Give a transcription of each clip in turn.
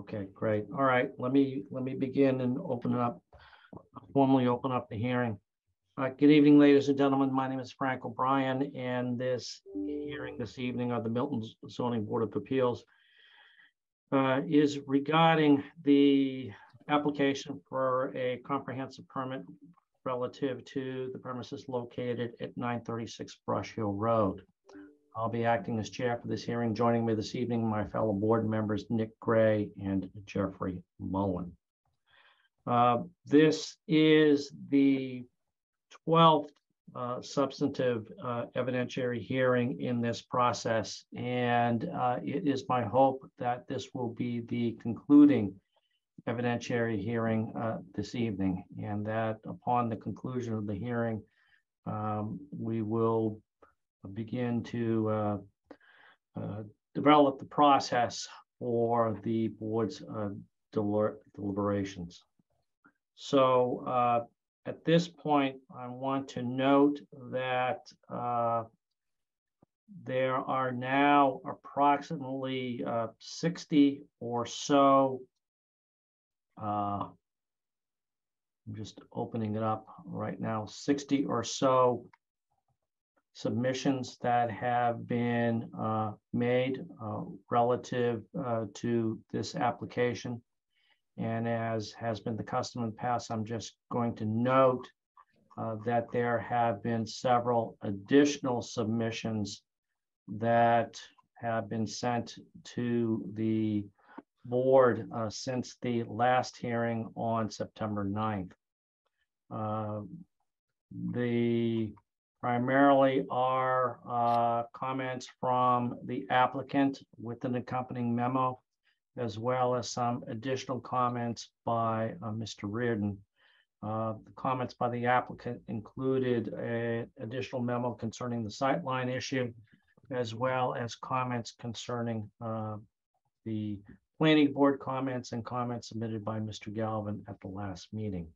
Okay, great. All right, let me begin and formally open up the hearing. Good evening, ladies and gentlemen. My name is Frank O'Brien, and this hearing this evening of the Milton Zoning Board of Appeals is regarding the application for a comprehensive permit relative to the premises located at 936 Brush Hill Road. I'll be acting as chair for this hearing. Joining me this evening, my fellow board members, Nick Gray and Jeffrey Mullen. This is the 12th substantive evidentiary hearing in this process, and it is my hope that this will be the concluding evidentiary hearing this evening, and that upon the conclusion of the hearing, we will begin to develop the process for the board's deliberations. So at this point, I want to note that there are now approximately 60 or so, I'm just opening it up right now, 60 or so submissions that have been made relative to this application. And as has been the custom in the past, I'm just going to note that there have been several additional submissions that have been sent to the board since the last hearing on September 9th. The primarily are comments from the applicant with an accompanying memo, as well as some additional comments by Mr. Reardon. The comments by the applicant included an additional memo concerning the sightline issue, as well as comments concerning the planning board comments and comments submitted by Mr. Galvin at the last meeting.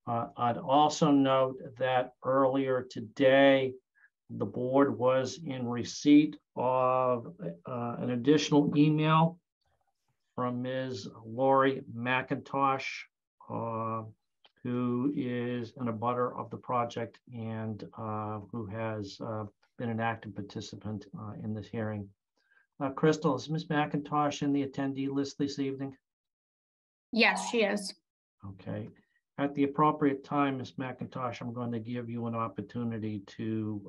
I'd also note that earlier today, the board was in receipt of an additional email from Ms. Lori McIntosh, who is an abutter of the project and who has been an active participant in this hearing. Crystal, is Ms. McIntosh in the attendee list this evening? Yes, she is. Okay. At the appropriate time, Ms. McIntosh, I'm going to give you an opportunity to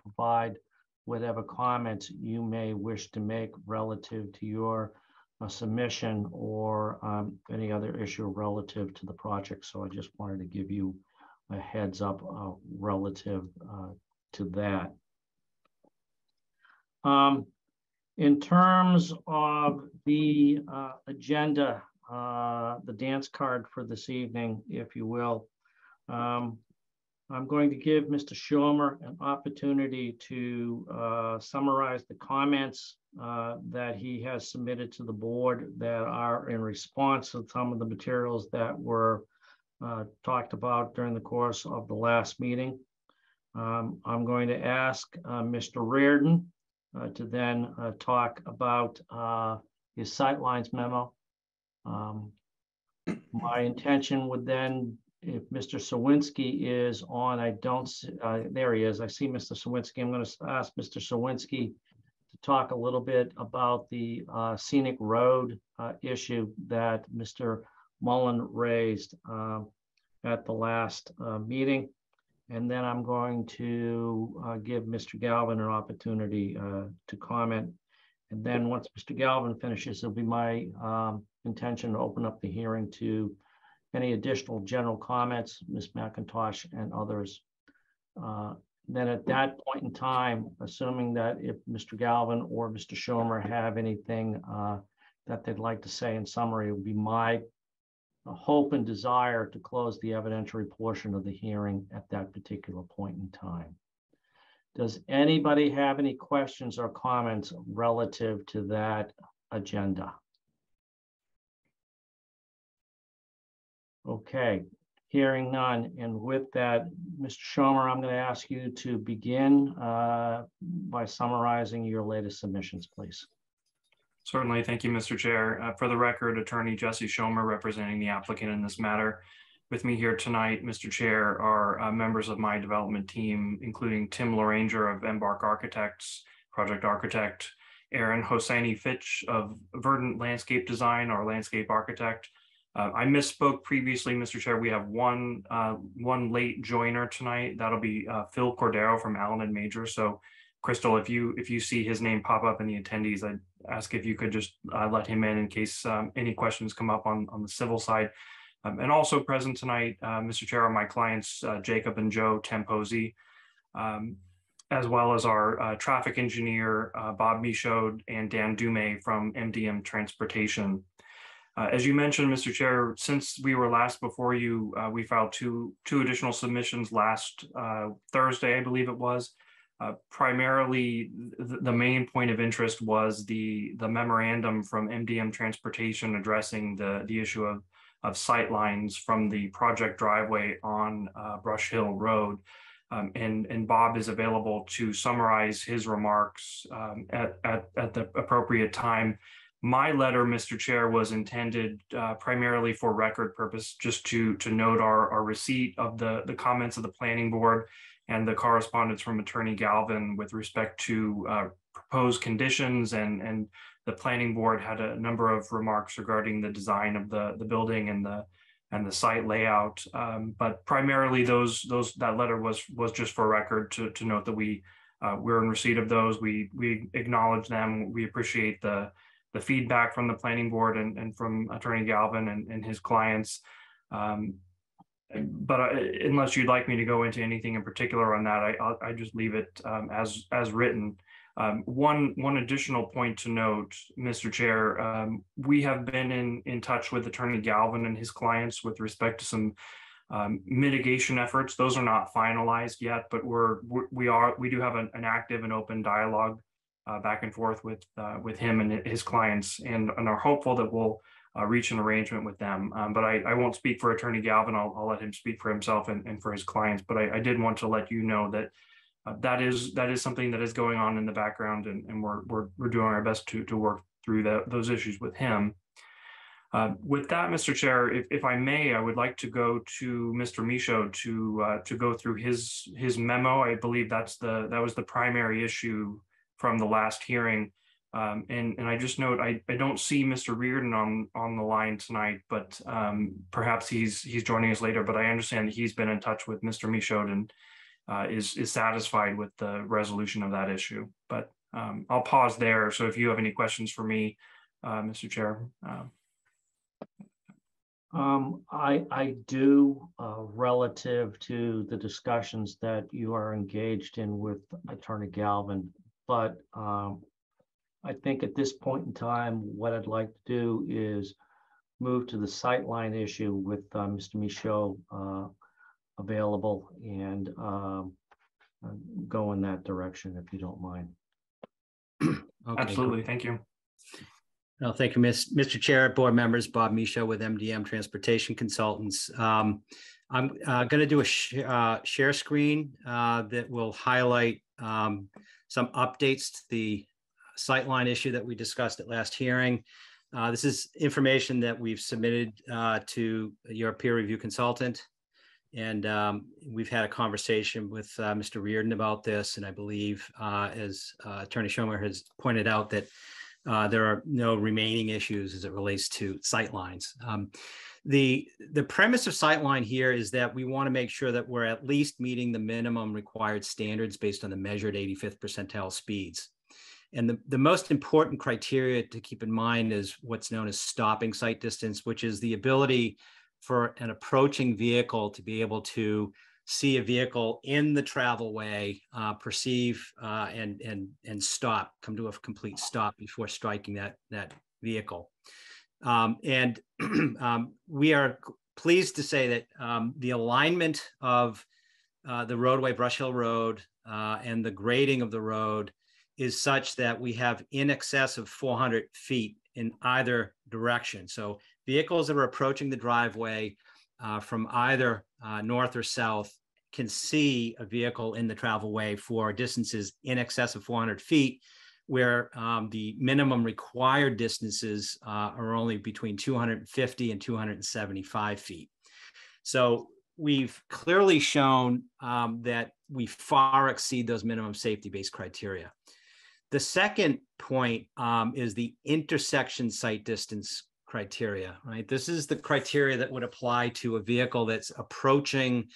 provide whatever comments you may wish to make relative to your submission or any other issue relative to the project. So I just wanted to give you a heads up relative to that. In terms of the agenda, the dance card for this evening, if you will, I'm going to give Mr. Schomer an opportunity to summarize the comments that he has submitted to the board that are in response to some of the materials that were talked about during the course of the last meeting. I'm going to ask Mr. Reardon to then talk about his sightlines memo. My intention would then, if Mr. Sawinski is on, I don't, there he is. I see Mr. Sawinski. I'm going to ask Mr. Sawinski to talk a little bit about the scenic road issue that Mr. Mullen raised at the last meeting. And then I'm going to give Mr. Galvin an opportunity to comment. And then once Mr. Galvin finishes, it'll be my intention to open up the hearing to any additional general comments, Ms. McIntosh and others. Then at that point in time, assuming that if Mr. Galvin or Mr. Schomer have anything that they'd like to say in summary, it would be my hope and desire to close the evidentiary portion of the hearing at that particular point in time. Does anybody have any questions or comments relative to that agenda? Okay, hearing none. And with that, Mr. Schomer, I'm going to ask you to begin by summarizing your latest submissions, please. Certainly. Thank you, Mr. Chair. For the record, Attorney Jesse Schomer representing the applicant in this matter. With me here tonight, Mr. Chair, are members of my development team, including Tim Loranger of Embark Architects, project architect, Aaron Hosseini Fitch of Verdant Landscape Design, our landscape architect. I misspoke previously, Mr. Chair. We have one late joiner tonight. That'll be Phil Cordero from Allen and Major. So, Crystal, if you see his name pop up in the attendees, I'd ask if you could just let him in case any questions come up on the civil side. And also present tonight, Mr. Chair, are my clients, Jacob and Joe Temposi, as well as our traffic engineer, Bob Michaud, and Dan Dume from MDM Transportation. As you mentioned, Mr. Chair, since we were last before you, we filed two additional submissions last Thursday, I believe it was. Primarily, the main point of interest was the memorandum from MDM Transportation addressing the issue of sight lines from the project driveway on Brush Hill Road. And Bob is available to summarize his remarks at the appropriate time. My letter, Mr. Chair, was intended primarily for record purpose, just to note our receipt of the comments of the planning board and the correspondence from Attorney Galvin with respect to proposed conditions, and the planning board had a number of remarks regarding the design of the building and the site layout. But primarily that letter was just for record to note that we're in receipt of those. We acknowledge them. We appreciate the feedback from the planning board and from Attorney Galvin and his clients. But unless you'd like me to go into anything in particular on that, I just leave it as written. One additional point to note, Mr. Chair, we have been in touch with Attorney Galvin and his clients with respect to some mitigation efforts. Those are not finalized yet, but we do have an active and open dialogue back and forth with him and his clients, and are hopeful that we'll reach an arrangement with them. But I won't speak for Attorney Galvin. I'll let him speak for himself and for his clients. But I did want to let you know that that is something that is going on in the background, and we're doing our best to work through those issues with him. With that, Mr. Chair, if I may, I would like to go to Mr. Michaud to go through his memo. I believe that was the primary issue from the last hearing. And I just note, I don't see Mr. Reardon on the line tonight, but perhaps he's joining us later. But I understand that he's been in touch with Mr. Michaud and is satisfied with the resolution of that issue. But I'll pause there. So if you have any questions for me, Mr. Chair. I do, relative to the discussions that you are engaged in with Attorney Galvin, but I think at this point in time, what I'd like to do is move to the sightline issue with Mr. Michaud available, and go in that direction, if you don't mind. Okay, Absolutely. Thank you. well, thank you, Mr. Chair, board members. Bob Michaud with MDM Transportation Consultants. I'm going to do a share screen that will highlight some updates to the sightline issue that we discussed at last hearing. This is information that we've submitted to your peer review consultant, and we've had a conversation with Mr. Reardon about this, and I believe, as Attorney Schomer has pointed out, that there are no remaining issues as it relates to sightlines. The premise of sightline here is that we want to make sure that we're at least meeting the minimum required standards based on the measured 85th percentile speeds. And the most important criteria to keep in mind is what's known as stopping sight distance, which is the ability for an approaching vehicle to be able to see a vehicle in the travel way, perceive and stop, come to a complete stop before striking that vehicle. And we are pleased to say that the alignment of the roadway, Brush Hill Road, and the grading of the road is such that we have in excess of 400 feet in either direction. So vehicles that are approaching the driveway from either north or south can see a vehicle in the travel way for distances in excess of 400 feet, where the minimum required distances are only between 250 and 275 feet. So we've clearly shown that we far exceed those minimum safety-based criteria. The second point is the intersection sight distance criteria, right? This is the criteria that would apply to a vehicle that's approaching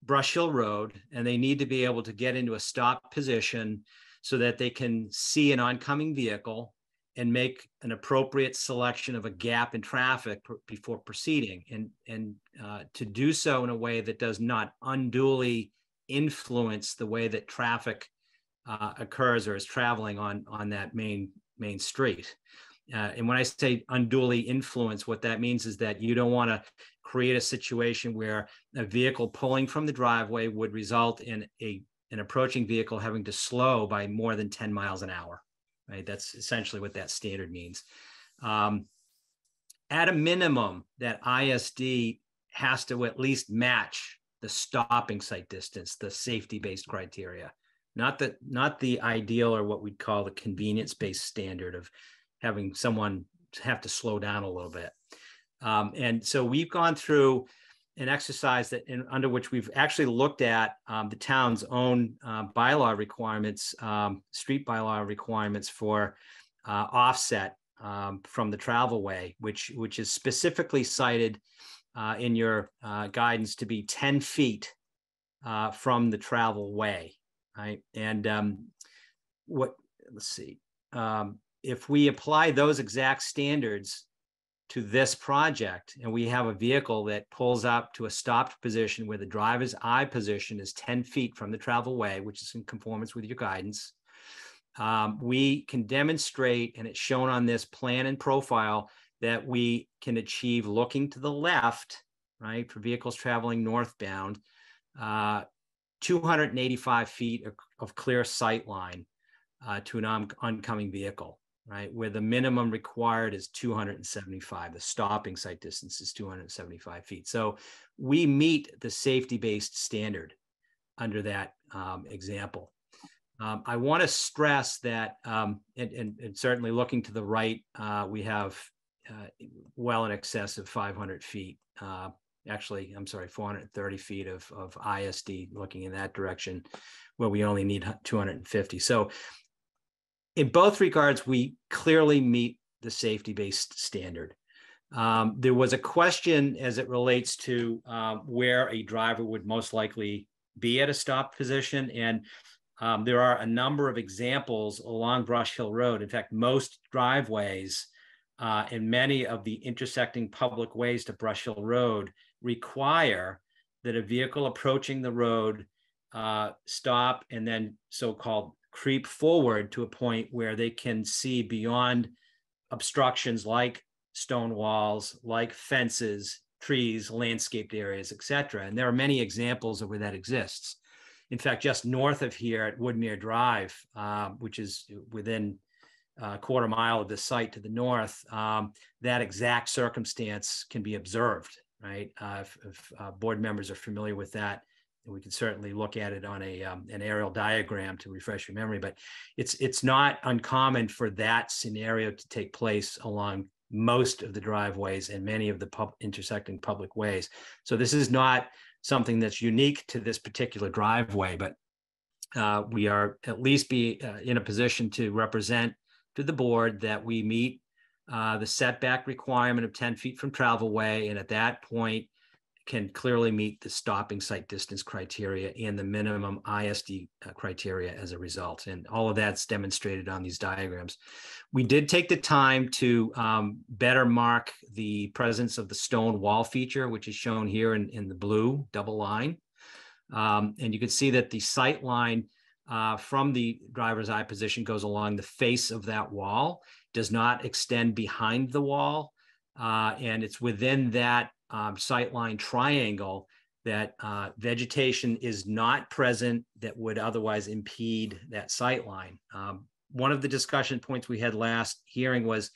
Brush Hill Road, and they need to be able to get into a stop position so that they can see an oncoming vehicle and make an appropriate selection of a gap in traffic before proceeding, and to do so in a way that does not unduly influence the way that traffic occurs or is traveling on that main street. And when I say unduly influence, what that means is that you don't want to create a situation where a vehicle pulling from the driveway would result in an approaching vehicle having to slow by more than 10 miles an hour, right? That's essentially what that standard means. At a minimum, that ISD has to at least match the stopping sight distance, the safety-based criteria, not the ideal or what we'd call the convenience-based standard of having someone have to slow down a little bit. And so we've gone through an exercise under which we've actually looked at the town's own bylaw requirements, street bylaw requirements for offset from the travel way, which is specifically cited in your guidance to be 10 feet from the travel way, right? And let's see. If we apply those exact standards to this project, and we have a vehicle that pulls up to a stopped position where the driver's eye position is 10 feet from the travel way, which is in conformance with your guidance, we can demonstrate, and it's shown on this plan and profile, that we can achieve looking to the left, right, for vehicles traveling northbound, 285 feet of clear sight line to an oncoming vehicle, right, where the minimum required is 275. The stopping sight distance is 275 feet. So we meet the safety-based standard under that example. I want to stress that, and certainly looking to the right, we have well in excess of 500 feet. Actually, I'm sorry, 430 feet of ISD looking in that direction, where we only need 250. So in both regards, we clearly meet the safety-based standard. There was a question as it relates to where a driver would most likely be at a stop position. And there are a number of examples along Brush Hill Road. In fact, most driveways and many of the intersecting public ways to Brush Hill Road require that a vehicle approaching the road stop and then so-called creep forward to a point where they can see beyond obstructions like stone walls, like fences, trees, landscaped areas, etc. And there are many examples of where that exists. In fact, just north of here at Woodmere Drive, which is within a quarter mile of the site to the north, that exact circumstance can be observed, right? If board members are familiar with that, we can certainly look at it on an aerial diagram to refresh your memory, but it's not uncommon for that scenario to take place along most of the driveways and many of the intersecting public ways. So this is not something that's unique to this particular driveway, but we are at least be in a position to represent to the board that we meet the setback requirement of 10 feet from travel way, and at that point can clearly meet the stopping sight distance criteria and the minimum ISD criteria as a result. And all of that's demonstrated on these diagrams. We did take the time to better mark the presence of the stone wall feature, which is shown here in the blue double line. And you can see that the sight line from the driver's eye position goes along the face of that wall, does not extend behind the wall. And it's within that sightline triangle that vegetation is not present that would otherwise impede that sightline. One of the discussion points we had last hearing was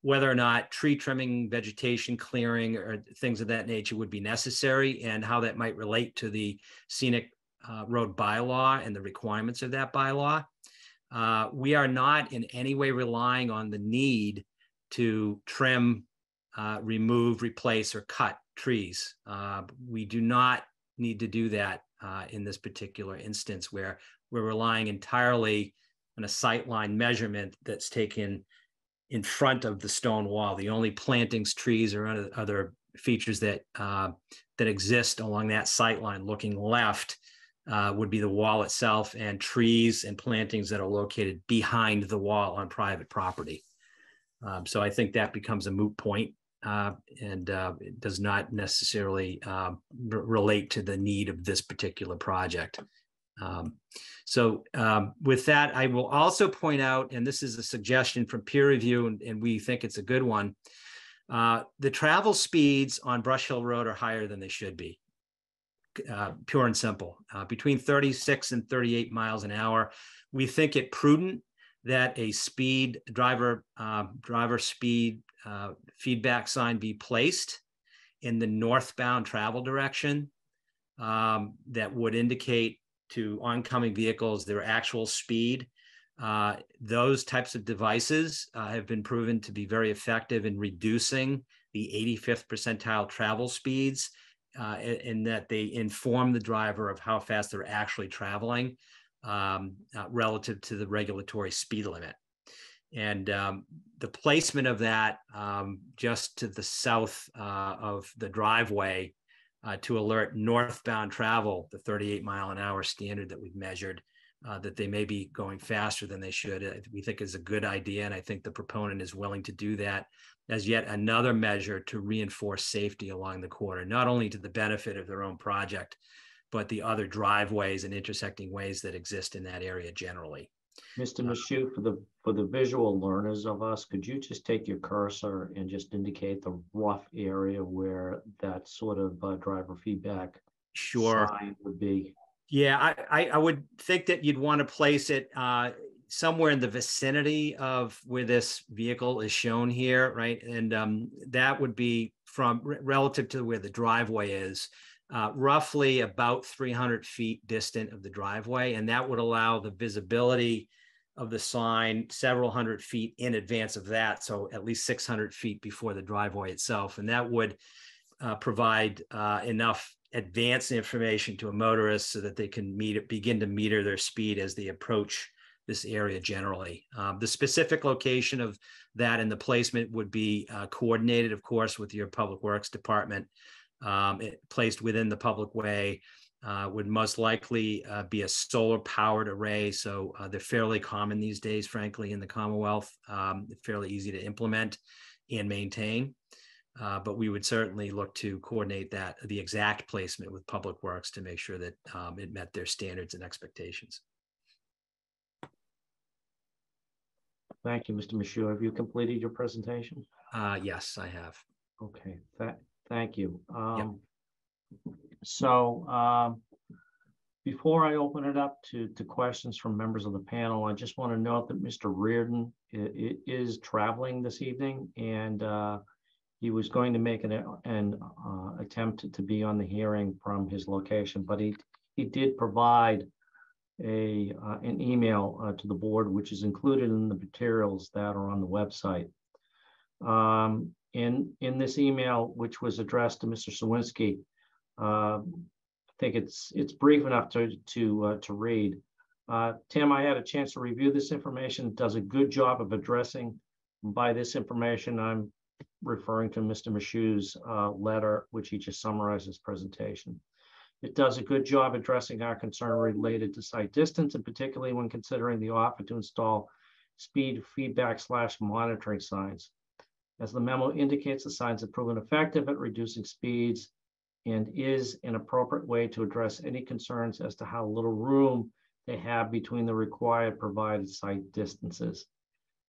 whether or not tree trimming, vegetation clearing, or things of that nature would be necessary, and how that might relate to the scenic road bylaw and the requirements of that bylaw. We are not in any way relying on the need to trim, remove, replace, or cut trees. We do not need to do that in this particular instance, where we're relying entirely on a sightline measurement that's taken in front of the stone wall. The only plantings, trees, or other features that that exist along that sightline looking left would be the wall itself, and trees and plantings that are located behind the wall on private property. So I think that becomes a moot point, and it does not necessarily relate to the need of this particular project. With that, I will also point out, and this is a suggestion from peer review, and we think it's a good one. The travel speeds on Brush Hill Road are higher than they should be. Pure and simple, between 36 and 38 miles an hour. We think it prudent that a driver speed feedback sign be placed in the northbound travel direction that would indicate to oncoming vehicles their actual speed. Those types of devices have been proven to be very effective in reducing the 85th percentile travel speeds, in that they inform the driver of how fast they're actually traveling relative to the regulatory speed limit. And the placement of that just to the south of the driveway to alert northbound travel, the 38-mile-an-hour standard that we've measured, that they may be going faster than they should, we think is a good idea. And I think the proponent is willing to do that as yet another measure to reinforce safety along the corridor, not only to the benefit of their own project, but the other driveways and intersecting ways that exist in that area generally. Mr. Michoud, for the visual learners of us, could you just take your cursor and just indicate the rough area where that sort of driver feedback sign would be? Yeah, I would think that you'd want to place it somewhere in the vicinity of where this vehicle is shown here, right? And that would be from relative to where the driveway is, roughly about 300 feet distant of the driveway. And that would allow the visibility of the sign several hundred feet in advance of that. So at least 600 feet before the driveway itself. And that would provide enough advanced information to a motorist so that they can begin to meter their speed as they approach this area generally. The specific location of that and the placement would be coordinated, of course, with your Public Works Department. Placed within the public way would most likely be a solar powered array. So they're fairly common these days, frankly, in the Commonwealth. Fairly easy to implement and maintain. But we would certainly look to coordinate the exact placement with Public Works to make sure that it met their standards and expectations. Thank you, Mr. Michoud. Have you completed your presentation? Yes, I have. Okay, thank you. Yep. So before I open it up to questions from members of the panel, I just want to note that Mr. Reardon is traveling this evening, and he was going to make an attempt to be on the hearing from his location, but he did provide an email to the board, which is included in the materials that are on the website. In this email, which was addressed to Mr. Sawinski, I think it's brief enough to read. Tim, I had a chance to review this information. It does a good job of addressing. By this information, I'm referring to Mr. Michoud's letter, which he just summarized his presentation. It does a good job addressing our concern related to site distance, and particularly when considering the offer to install speed feedback / monitoring signs. As the memo indicates, the signs have proven effective at reducing speeds and is an appropriate way to address any concerns as to how little room they have between the required provided site distances.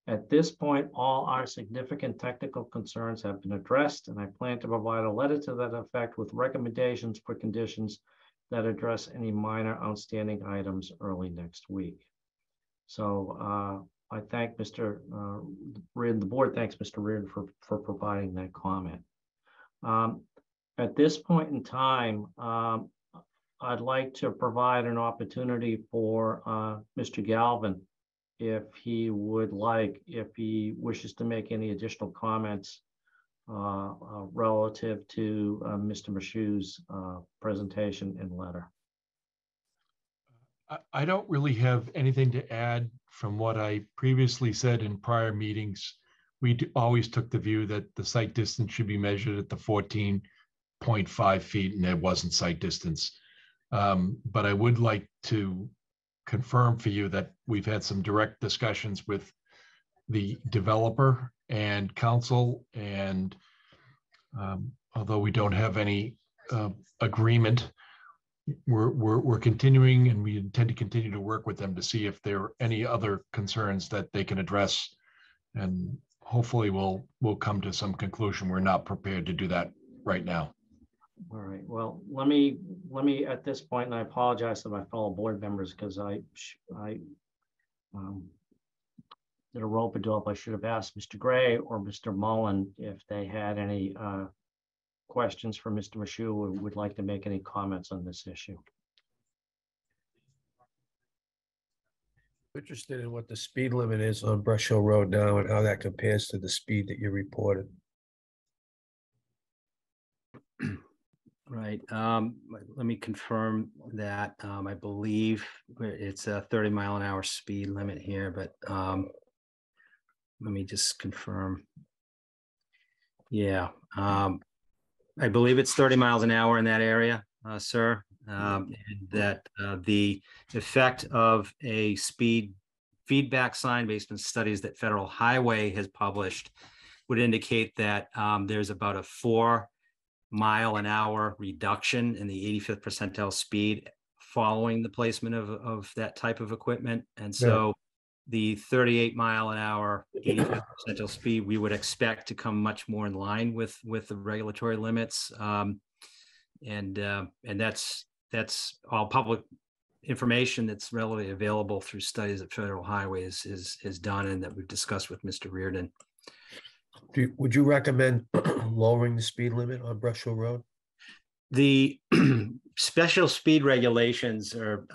At this point, all our significant technical concerns have been addressed, and I plan to provide a letter to that effect with recommendations for conditions that address any minor outstanding items early next week. So I thank Mr. Reardon. The board thanks Mr. Reardon for providing that comment. At this point in time, I'd like to provide an opportunity for Mr. Galvin if he would like, if he wishes to make any additional comments relative to Mr. Mashu's presentation and letter. I don't really have anything to add from what I previously said in prior meetings. We always took the view that the site distance should be measured at the 14.5 feet, and there wasn't site distance. But I would like to confirm for you that we've had some direct discussions with the developer and council, and although we don't have any agreement, we're continuing, and we intend to continue to work with them to see if there are any other concerns that they can address, and hopefully we'll come to some conclusion. We're not prepared to do that right now. All right, well, let me at this point, and I apologize to my fellow board members because I did a rope-a-dope. I should have asked Mr. Gray or Mr. Mullen if they had any questions for Mr. Mashu or would like to make any comments on this issue. Interested in what the speed limit is on Brush Hill Road now and how that compares to the speed that you reported. Right. Let me confirm that. I believe it's a 30-mile-an-hour speed limit here, but let me just confirm. Yeah. I believe it's 30 miles an hour in that area, sir. And that the effect of a speed feedback sign based on studies that Federal Highway has published would indicate that there's about a 4-mile-an-hour reduction in the 85th percentile speed following the placement of that type of equipment. And so the 38-mile-an-hour 85th percentile speed, we would expect to come much more in line with the regulatory limits. And that's all public information that's readily available through studies that Federal Highway is done and that we've discussed with Mr. Reardon. Would you recommend lowering the speed limit on Brush Hill Road? The special speed regulations are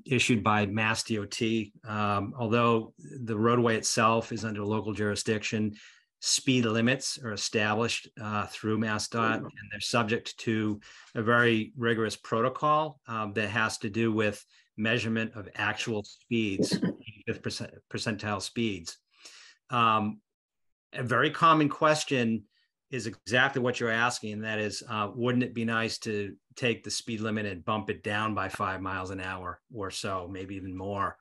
issued by Mass DOT. Although the roadway itself is under local jurisdiction, speed limits are established through MassDOT, and they're subject to a very rigorous protocol that has to do with measurement of actual speeds, 85th percentile speeds. A very common question is exactly what you're asking, and that is, wouldn't it be nice to take the speed limit and bump it down by 5 miles an hour or so, maybe even more?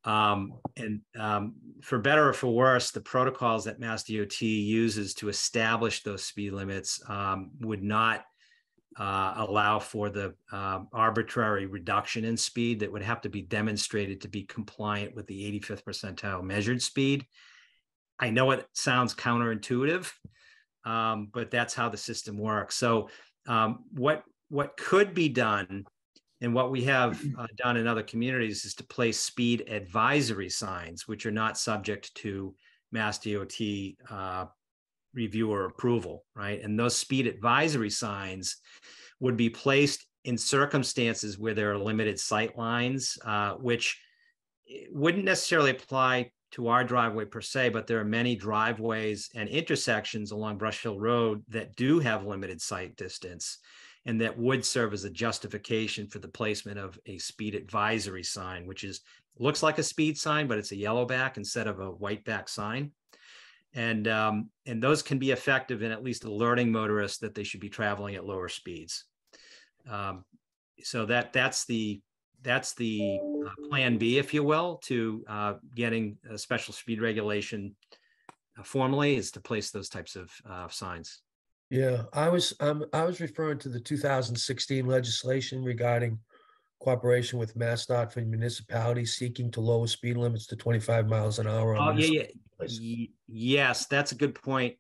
For better or for worse, the protocols that Mass DOT uses to establish those speed limits would not allow for the arbitrary reduction in speed that would have to be demonstrated to be compliant with the 85th percentile measured speed. I know it sounds counterintuitive, but that's how the system works. So what could be done, and what we have done in other communities, is to place speed advisory signs, which are not subject to Mass DOT review or approval, right? And those speed advisory signs would be placed in circumstances where there are limited sight lines, which wouldn't necessarily apply to our driveway per se, but there are many driveways and intersections along Brush Hill Road that do have limited sight distance, and that would serve as a justification for the placement of a speed advisory sign, which looks like a speed sign, but it's a yellow back instead of a white back sign. And those can be effective in at least alerting motorists that they should be traveling at lower speeds. So that's the plan B, if you will, to getting a special speed regulation formally, is to place those types of signs. Yeah, I was referring to the 2016 legislation regarding cooperation with MassDOT for municipalities seeking to lower speed limits to 25 miles an hour. Oh, yeah. Yes, that's a good point.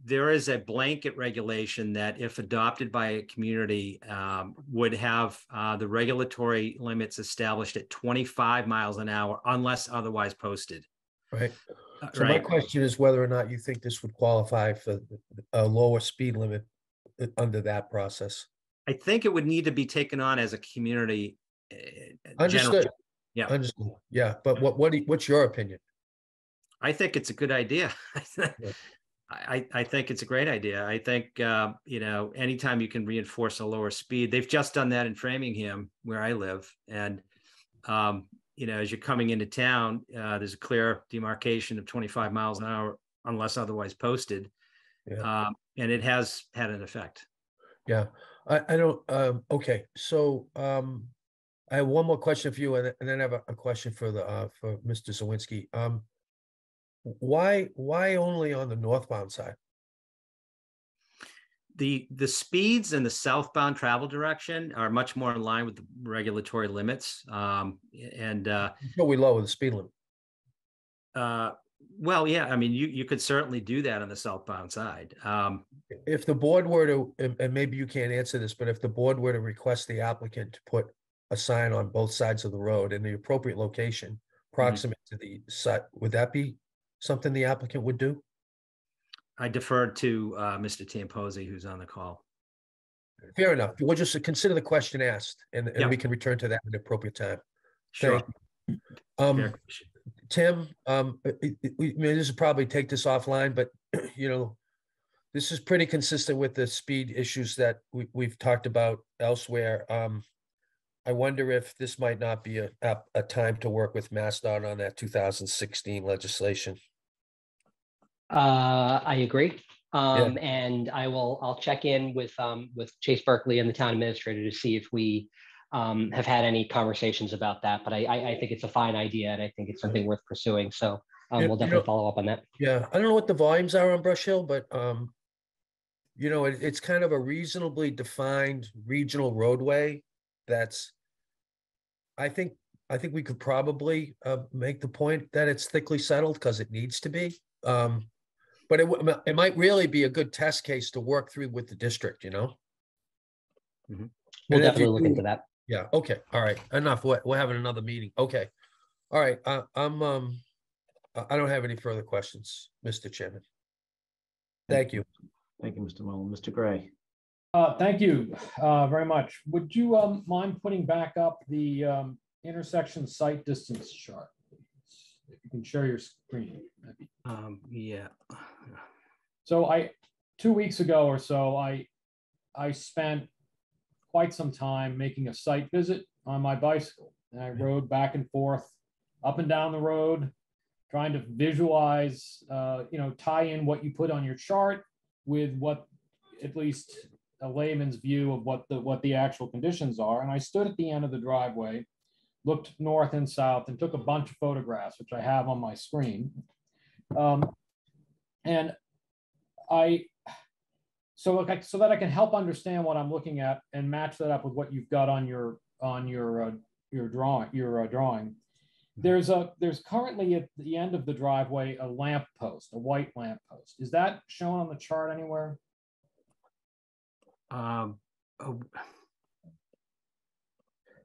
There is a blanket regulation that, if adopted by a community, would have the regulatory limits established at 25 miles an hour unless otherwise posted. Right. So my question is whether or not you think this would qualify for a lower speed limit under that process. I think it would need to be taken on as a community. Understood. Yeah. Understood. Yeah, but what's your opinion? I think it's a good idea. Yeah. I think it's a great idea. I think, you know, anytime you can reinforce a lower speed, they've just done that in Framingham where I live. And, you know, as you're coming into town, there's a clear demarcation of 25 miles an hour unless otherwise posted. Yeah. And it has had an effect. Yeah, I don't, okay, so, I have one more question for you and then I have a question for for Mr. Zawinski. Why only on the northbound side? The speeds in the southbound travel direction are much more in line with the regulatory limits. So we lower the speed limit. Well, yeah, I mean, you could certainly do that on the southbound side. If the board were to, and maybe you can't answer this, but if the board were to request the applicant to put a sign on both sides of the road in the appropriate location, proximate to the site, would that be something the applicant would do? I deferred to Mr. Tamposi, who's on the call. Fair enough. We'll just consider the question asked and Yeah. we can return to that at the appropriate time. Sure. Thank Fair question. Tim, we may just probably take this offline, but you know, this is pretty consistent with the speed issues that we've talked about elsewhere. I wonder if this might not be a time to work with MassDOT on that 2016 legislation. I agree. And I'll check in with Chase Berkeley and the town administrator to see if we have had any conversations about that. But I think it's a fine idea and I think it's something worth pursuing. So we'll definitely follow up on that. Yeah, I don't know what the volumes are on Brush Hill, but you know, it's kind of a reasonably defined regional roadway that's, I think we could probably make the point that it's thickly settled because it needs to be. But it might really be a good test case to work through with the district, you know? We'll And if definitely you look do- into that. Yeah, okay, all right, enough. We're having another meeting. Okay. All right, I don't have any further questions, Mr. Chairman. Thank you. Thank you, Mr. Mullen. Mr. Gray. Thank you very much. Would you mind putting back up the intersection site distance chart, please? If you can share your screen. Yeah. So 2 weeks ago or so, I spent quite some time making a site visit on my bicycle. And I rode back and forth up and down the road, trying to visualize, tie in what you put on your chart with what at least a layman's view of what the actual conditions are. And I stood at the end of the driveway, looked north and south, and took a bunch of photographs, which I have on my screen. And so that I can help understand what I'm looking at and match that up with what you've got on your drawing. There's currently at the end of the driveway a lamp post, a white lamp post. Is that shown on the chart anywhere? A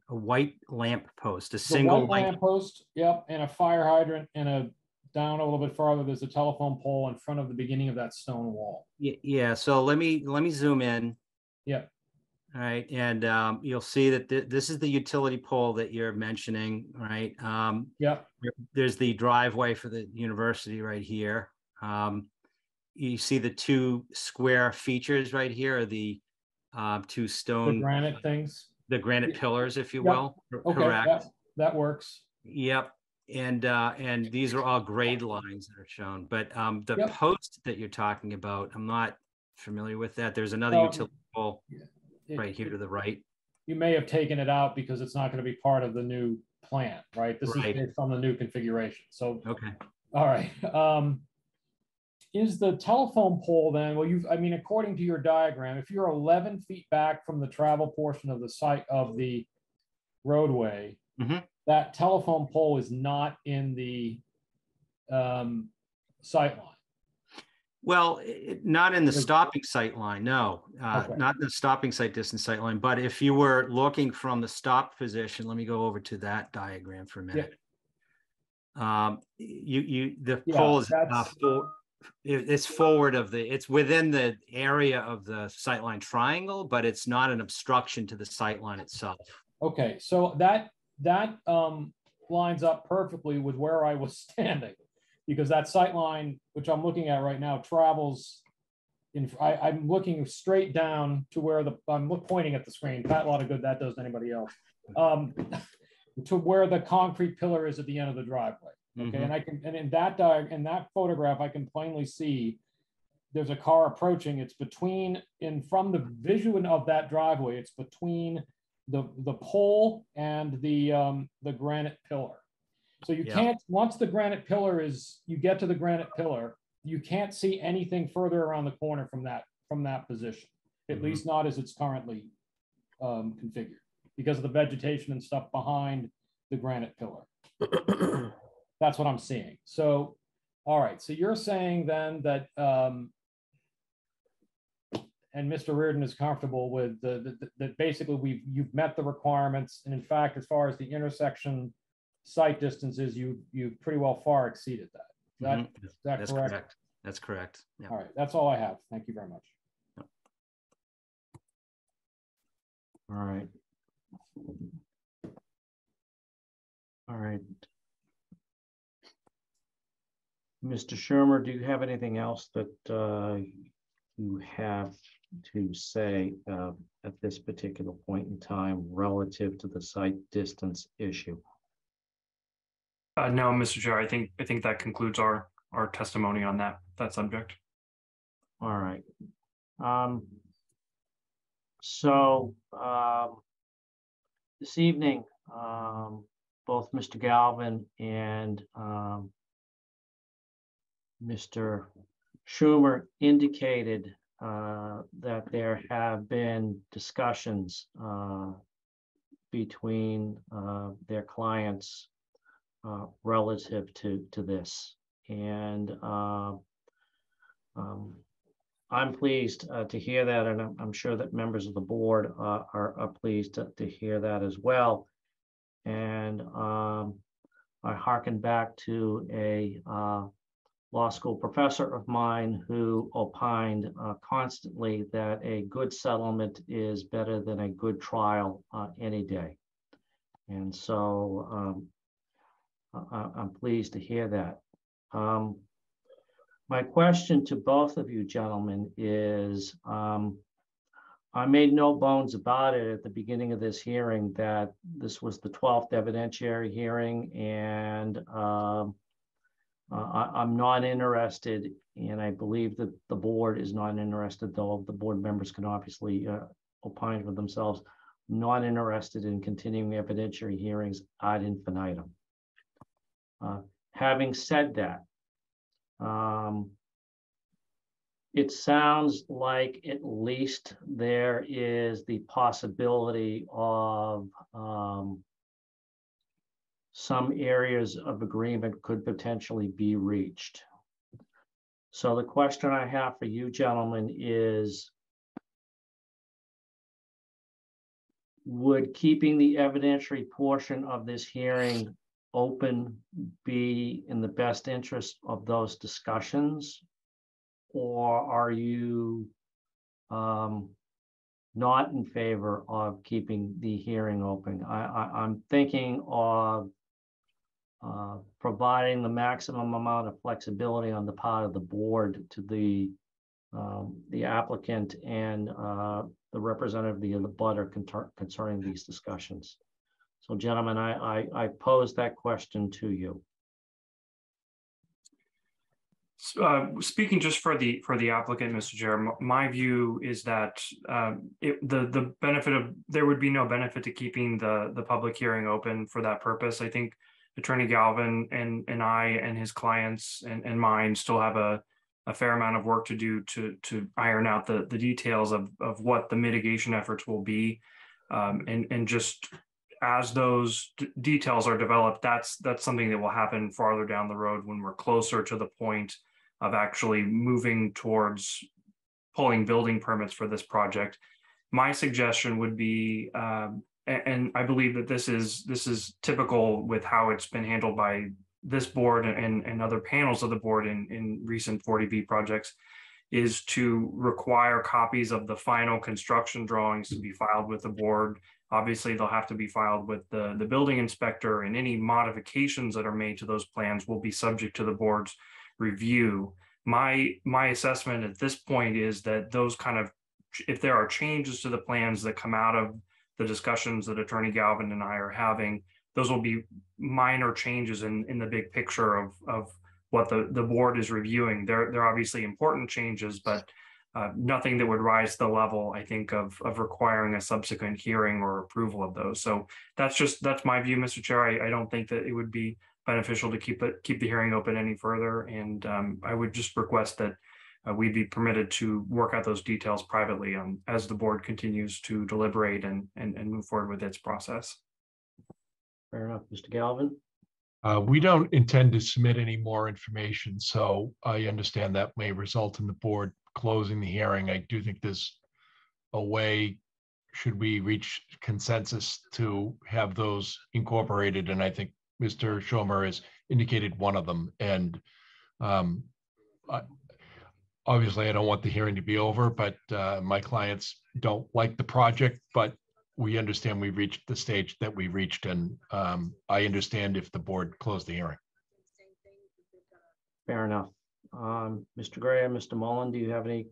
white lamp post, a single lamp post. Yep, and a fire hydrant, and down a little bit farther, there's a telephone pole in front of the beginning of that stone wall. Yeah. So let me zoom in. Yeah. All right, and you'll see that this is the utility pole that you're mentioning, right? Yep. There's the driveway for the university right here. You see the two square features right here, are the two stone, The granite things. the granite pillars, if you Yep. will. Okay, Correct. that works. Yep. And these are all grade lines that are shown, but the Yep. post that you're talking about, I'm not familiar with that. There's another utility pole right here to the right. You may have taken it out because it's not going to be part of the new plan, right? This Right. is based on the new configuration. So, Okay. all right. Is the telephone pole then, according to your diagram, if you're 11 feet back from the travel portion of the site of the roadway, that telephone pole is not in the sight line. Well, not in the stopping sight line, no, Okay. not in the stopping sight distance sight line. But if you were looking from the stop position, let me go over to that diagram for a minute. The pole is it's forward of it's within the area of the sightline triangle, but it's not an obstruction to the sightline itself. Okay, so that lines up perfectly with where I was standing, because that sight line, which I'm looking at right now, travels I'm looking straight down to where I'm pointing at the screen. Pat, a lot of good that does to anybody else. To where the concrete pillar is at the end of the driveway. Okay, and in that photograph, I can plainly see there's a car approaching. It's from the visual of that driveway, it's between the pole and the granite pillar. So you can't, once the granite pillar you get to the granite pillar, you can't see anything further around the corner from that position, at least not as it's currently configured, because of the vegetation and stuff behind the granite pillar. That's what I'm seeing. So, all right. So you're saying then that, and Mr. Reardon is comfortable with that basically you've met the requirements, and in fact, as far as the intersection sight distances, you've pretty well far exceeded that. That's correct? That's correct. Yeah. All right. That's all I have. Thank you very much. Yep. All right. All right. Mr. Shermer, do you have anything else that you have to say at this particular point in time relative to the site distance issue? No, Mr. Chair, I think that concludes our testimony on that subject. All right. This evening, both Mr. Galvin and Mr. Schumer indicated that there have been discussions between their clients relative to this. And I'm pleased to hear that, and I'm sure that members of the board are pleased to hear that as well. And I hearken back to a law school professor of mine who opined constantly that a good settlement is better than a good trial any day. And so I'm pleased to hear that. My question to both of you gentlemen is, I made no bones about it at the beginning of this hearing that this was the 12th evidentiary hearing, and I'm not interested, and I believe that the board is not interested, though the board members can obviously opine for themselves, not interested in continuing evidentiary hearings ad infinitum. Having said that, it sounds like at least there is the possibility of some areas of agreement could potentially be reached. So the question I have for you gentlemen is, would keeping the evidentiary portion of this hearing open be in the best interest of those discussions? Or are you not in favor of keeping the hearing open? I'm thinking of providing the maximum amount of flexibility on the part of the board to the applicant and the representative of the butter concerning these discussions. So gentlemen, I pose that question to you. Speaking just for the applicant, Mr. Chair, my view is that there would be no benefit to keeping the public hearing open for that purpose. I think Attorney Galvin and I and his clients and mine still have a fair amount of work to do to iron out the details of what the mitigation efforts will be, and just as those details are developed, that's something that will happen farther down the road when we're closer to the point of actually moving towards pulling building permits for this project. My suggestion would be, and I believe that this is typical with how it's been handled by this board and other panels of the board in recent 40B projects, is to require copies of the final construction drawings to be filed with the board Obviously, they'll have to be filed with the building inspector, and any modifications that are made to those plans will be subject to the board's review. My assessment at this point is that those kind of, if there are changes to the plans that come out of the discussions that Attorney Galvin and I are having, those will be minor changes in the big picture of what the board is reviewing. They're obviously important changes, but nothing that would rise to the level, I think, of requiring a subsequent hearing or approval of those. So that's my view, Mr. Chair. I don't think that it would be beneficial to keep the hearing open any further. And I would just request that we'd be permitted to work out those details privately as the board continues to deliberate and move forward with its process. Fair enough. Mr. Galvin? We don't intend to submit any more information, so I understand that may result in the board closing the hearing. I do think there's a way, should we reach consensus, to have those incorporated, and I think Mr. Schomer has indicated one of them. And obviously, I don't want the hearing to be over, but my clients don't like the project, but we understand we've reached the stage that we reached, and I understand if the board closed the hearing. Fair enough. Mr. Gray and Mr. Mullen, do you have any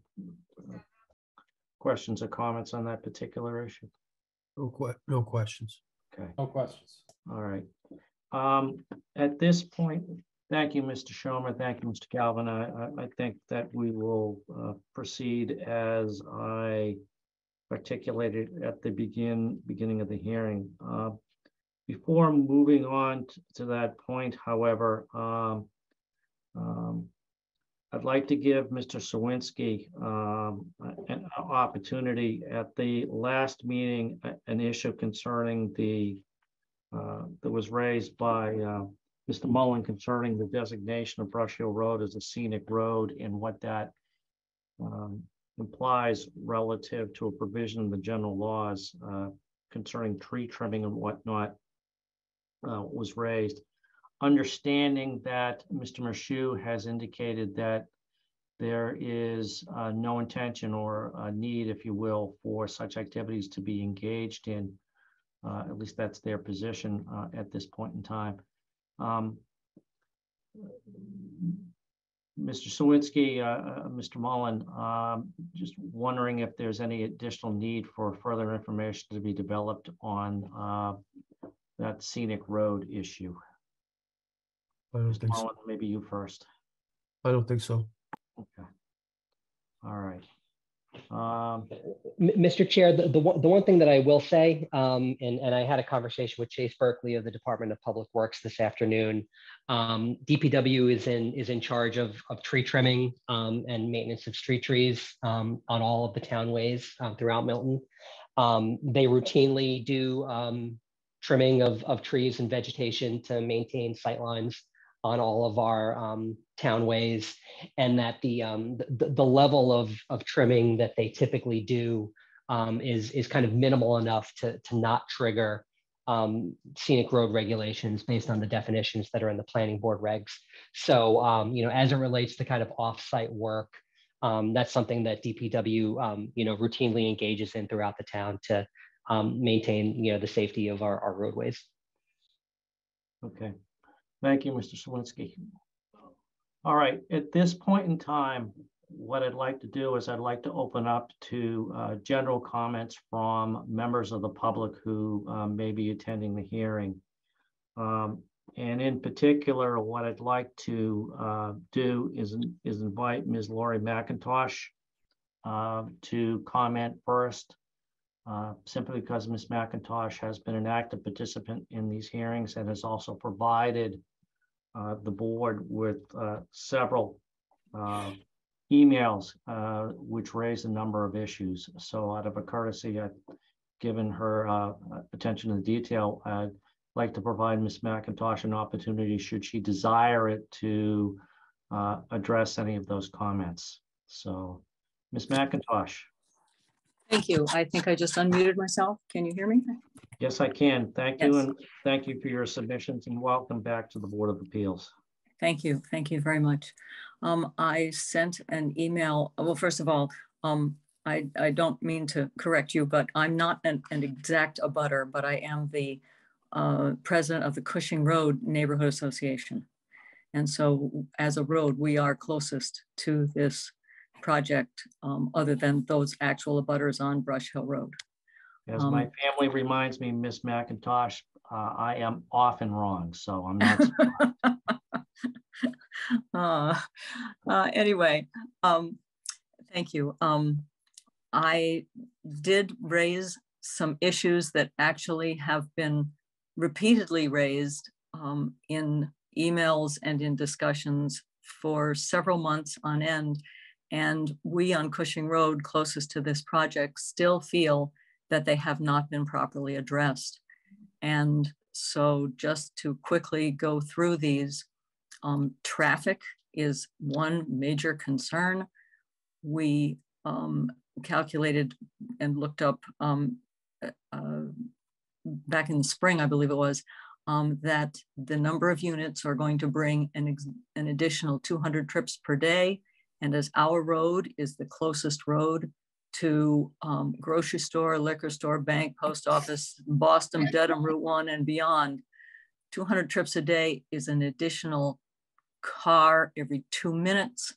questions or comments on that particular issue? No questions. Okay. No questions. All right. At this point, thank you, Mr. Schomer. Thank you, Mr. Galvin. I think that we will proceed as I articulated at the beginning of the hearing. Before moving on to that point, however, I'd like to give Mr. Sawinski an opportunity. At the last meeting, an issue concerning that was raised by Mr. Mullen concerning the designation of Brush Hill Road as a scenic road and what that implies relative to a provision in the general laws concerning tree trimming and whatnot was raised. Understanding that Mr. Mirshew has indicated that there is no intention or a need, if you will, for such activities to be engaged in. At least that's their position at this point in time. Mr. Sawinski, Mr. Mullen, just wondering if there's any additional need for further information to be developed on that scenic road issue. I don't Mr. think so. Mullen, maybe you first. I don't think so. Okay. All right. Mr. Chair, the one thing that I will say, and I had a conversation with Chase Berkeley of the Department of Public Works this afternoon. DPW is in charge of tree trimming and maintenance of street trees on all of the townways throughout Milton. They routinely do trimming of trees and vegetation to maintain sightlines on all of our townways, and that the level of trimming that they typically do is kind of minimal enough to not trigger scenic road regulations based on the definitions that are in the planning board regs. So, as it relates to kind of off-site work, that's something that DPW, routinely engages in throughout the town to maintain, the safety of our roadways. Okay. Thank you, Mr. Sawinski. All right, at this point in time, what I'd like to do is I'd like to open up to general comments from members of the public who may be attending the hearing. And in particular, what I'd like to do is invite Ms. Lori McIntosh to comment first, simply because Ms. McIntosh has been an active participant in these hearings and has also provided the board with several emails which raise a number of issues. So out of a courtesy, I've given her attention to detail. I'd like to provide Ms. McIntosh an opportunity, should she desire it, to address any of those comments. So Ms. McIntosh. Thank you. I think I just unmuted myself. Can you hear me? Yes, I can. Thank you. Yes. And thank you for your submissions, and welcome back to the Board of Appeals. Thank you. Thank you very much. I sent an email. Well, first of all, I don't mean to correct you, but I'm not an exact abutter, but I am the president of the Cushing Road Neighborhood Association. And so as a road, we are closest to this project, other than those actual abutters on Brush Hill Road. As my family reminds me, Miss McIntosh, I am often wrong, so I'm not. Anyway, thank you. I did raise some issues that actually have been repeatedly raised in emails and in discussions for several months on end. And we on Cushing Road, closest to this project, still feel that they have not been properly addressed. And so just to quickly go through these, traffic is one major concern. We calculated and looked up back in the spring, I believe it was, that the number of units are going to bring an additional 200 trips per day. And as our road is the closest road to grocery store, liquor store, bank, post office, Boston, Dedham, Route 1 and beyond, 200 trips a day is an additional car every 2 minutes.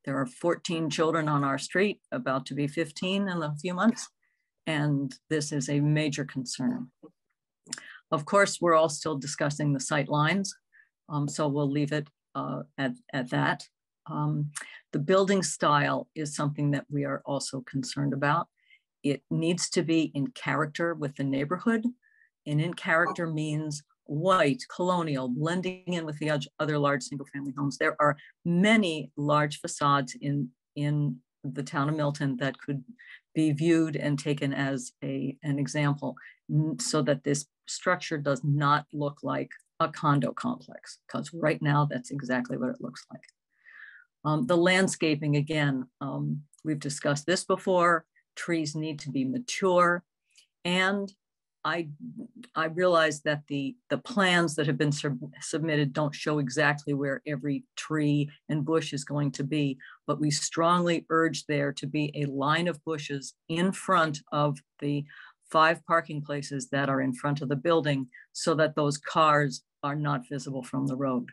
There are 14 children on our street, about to be 15 in a few months. And this is a major concern. Of course, we're all still discussing the sight lines. So we'll leave it at that. The building style is something that we are also concerned about. It needs to be in character with the neighborhood. And in character means white, colonial, blending in with the other large single family homes. There are many large facades in the town of Milton that could be viewed and taken as an example, so that this structure does not look like a condo complex, because right now that's exactly what it looks like. The landscaping, again, we've discussed this before. Trees need to be mature. And I realize that the plans that have been submitted don't show exactly where every tree and bush is going to be, but we strongly urge there to be a line of bushes in front of the 5 parking places that are in front of the building, so that those cars are not visible from the road.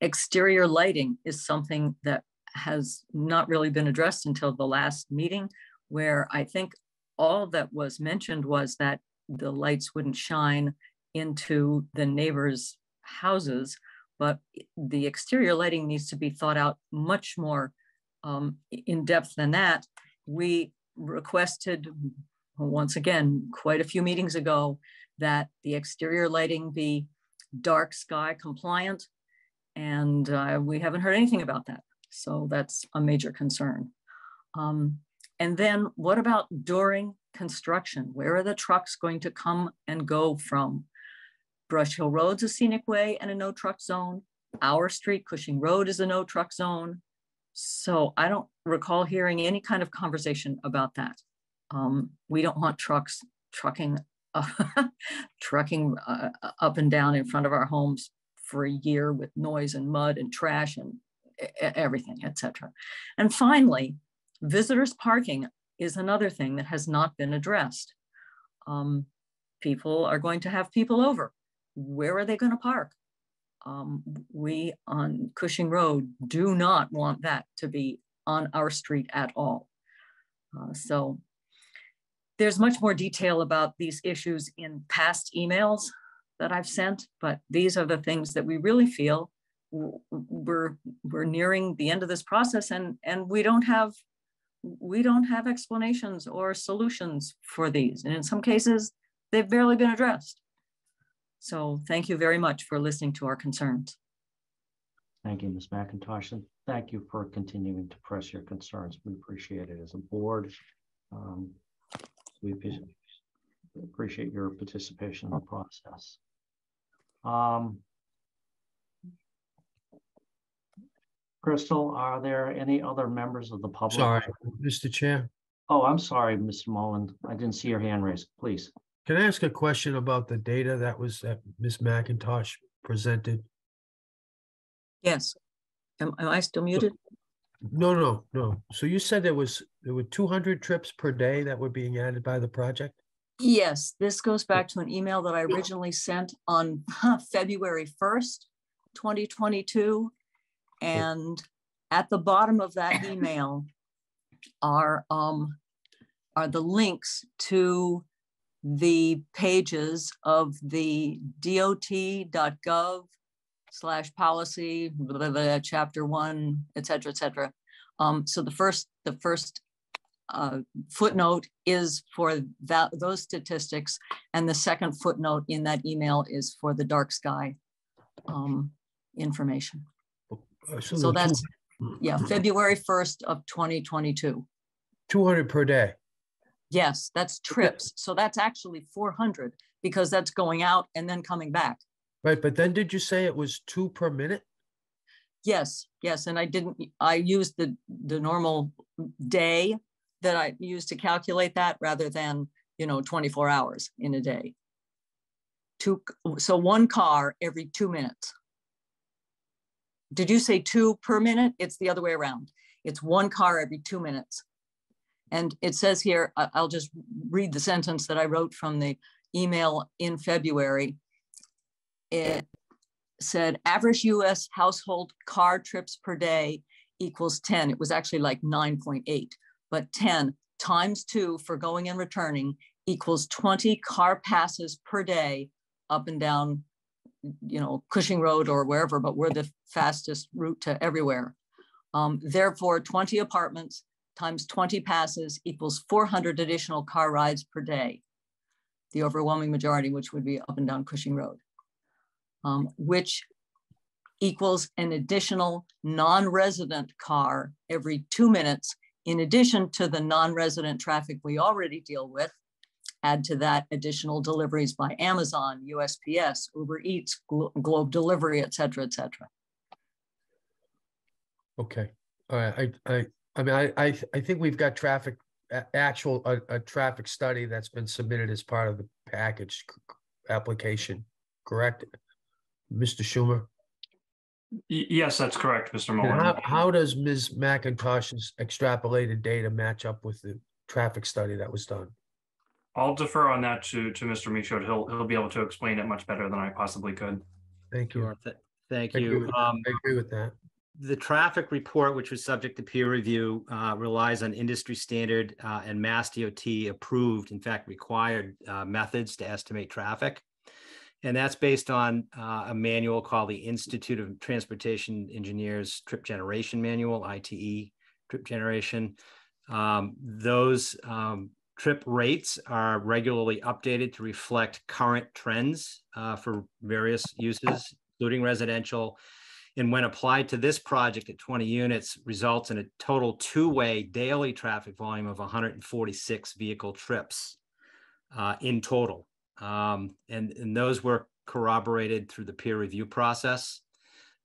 Exterior lighting is something that has not really been addressed until the last meeting, where I think all that was mentioned was that the lights wouldn't shine into the neighbors' houses, but the exterior lighting needs to be thought out much more in depth than that. We requested, once again, quite a few meetings ago, that the exterior lighting be dark sky compliant, and we haven't heard anything about that. So that's a major concern. And then what about during construction? Where are the trucks going to come and go from? Brush Hill Road's a scenic way and a no truck zone. Our street, Cushing Road, is a no truck zone. So I don't recall hearing any kind of conversation about that. We don't want trucks trucking up and down in front of our homes for a year with noise and mud and trash and everything, etc. And finally, visitors parking is another thing that has not been addressed. People are going to have people over. Where are they going to park? We on Cushing Road do not want that to be on our street at all. So there's much more detail about these issues in past emails that I've sent, but these are the things that we really feel we're nearing the end of this process, and we don't have explanations or solutions for these. And in some cases, they've barely been addressed. So thank you very much for listening to our concerns. Thank you, Ms. McIntosh, and thank you for continuing to press your concerns. We appreciate it as a board. We appreciate your participation in the process. Crystal, are there any other members of the public? Sorry, Mr. Chair. Oh, I'm sorry, Mr. Mullen. I didn't see your hand raised. Please. Can I ask a question about the data that Ms. McIntosh presented? Yes. Am I still muted? No. So you said there were 200 trips per day that were being added by the project? Yes, this goes back to an email that I originally sent on February 1st, 2022. And at the bottom of that email are the links to the pages of the dot.gov/policy, chapter 1, et cetera, et cetera. So the first footnote is for those statistics, and the second footnote in that email is for the dark sky information. So that's, yeah, February 1st of 2022. 200 per day. Yes, that's trips. So that's actually 400 because that's going out and then coming back. Right, but then did you say it was 2 per minute? Yes, and I used the normal day that I used to calculate that rather than, 24 hours in a day. So one car every 2 minutes. Did you say 2 per minute? It's the other way around. It's one car every 2 minutes. And it says here, I'll just read the sentence that I wrote from the email in February. It said, average US household car trips per day equals 10. It was actually like 9.8, but 10 times 2 for going and returning equals 20 car passes per day up and down, Cushing Road or wherever, but we're the fastest route to everywhere. Therefore, 20 apartments times 20 passes equals 400 additional car rides per day. The overwhelming majority, which would be up and down Cushing Road, which equals an additional non-resident car every 2 minutes, in addition to the non-resident traffic we already deal with. Add to that additional deliveries by Amazon, USPS, Uber Eats, Globe Delivery, et cetera, et cetera. Okay, all right. I think we've got traffic, a traffic study that's been submitted as part of the package application, correct? Mr. Schumer? Yes, that's correct, Mr. And Mullen. how does Ms. McIntosh's extrapolated data match up with the traffic study that was done? I'll defer on that to Mr. Michaud. He'll be able to explain it much better than I possibly could. Thank you. Sure. Thank you. I agree with that. The traffic report, which was subject to peer review, relies on industry standard and Mass DOT approved, in fact, required methods to estimate traffic. And that's based on a manual called the Institute of Transportation Engineers Trip Generation Manual, ITE Trip Generation. Those trip rates are regularly updated to reflect current trends for various uses, including residential. And when applied to this project at 20 units, results in a total two-way daily traffic volume of 146 vehicle trips in total. And those were corroborated through the peer review process.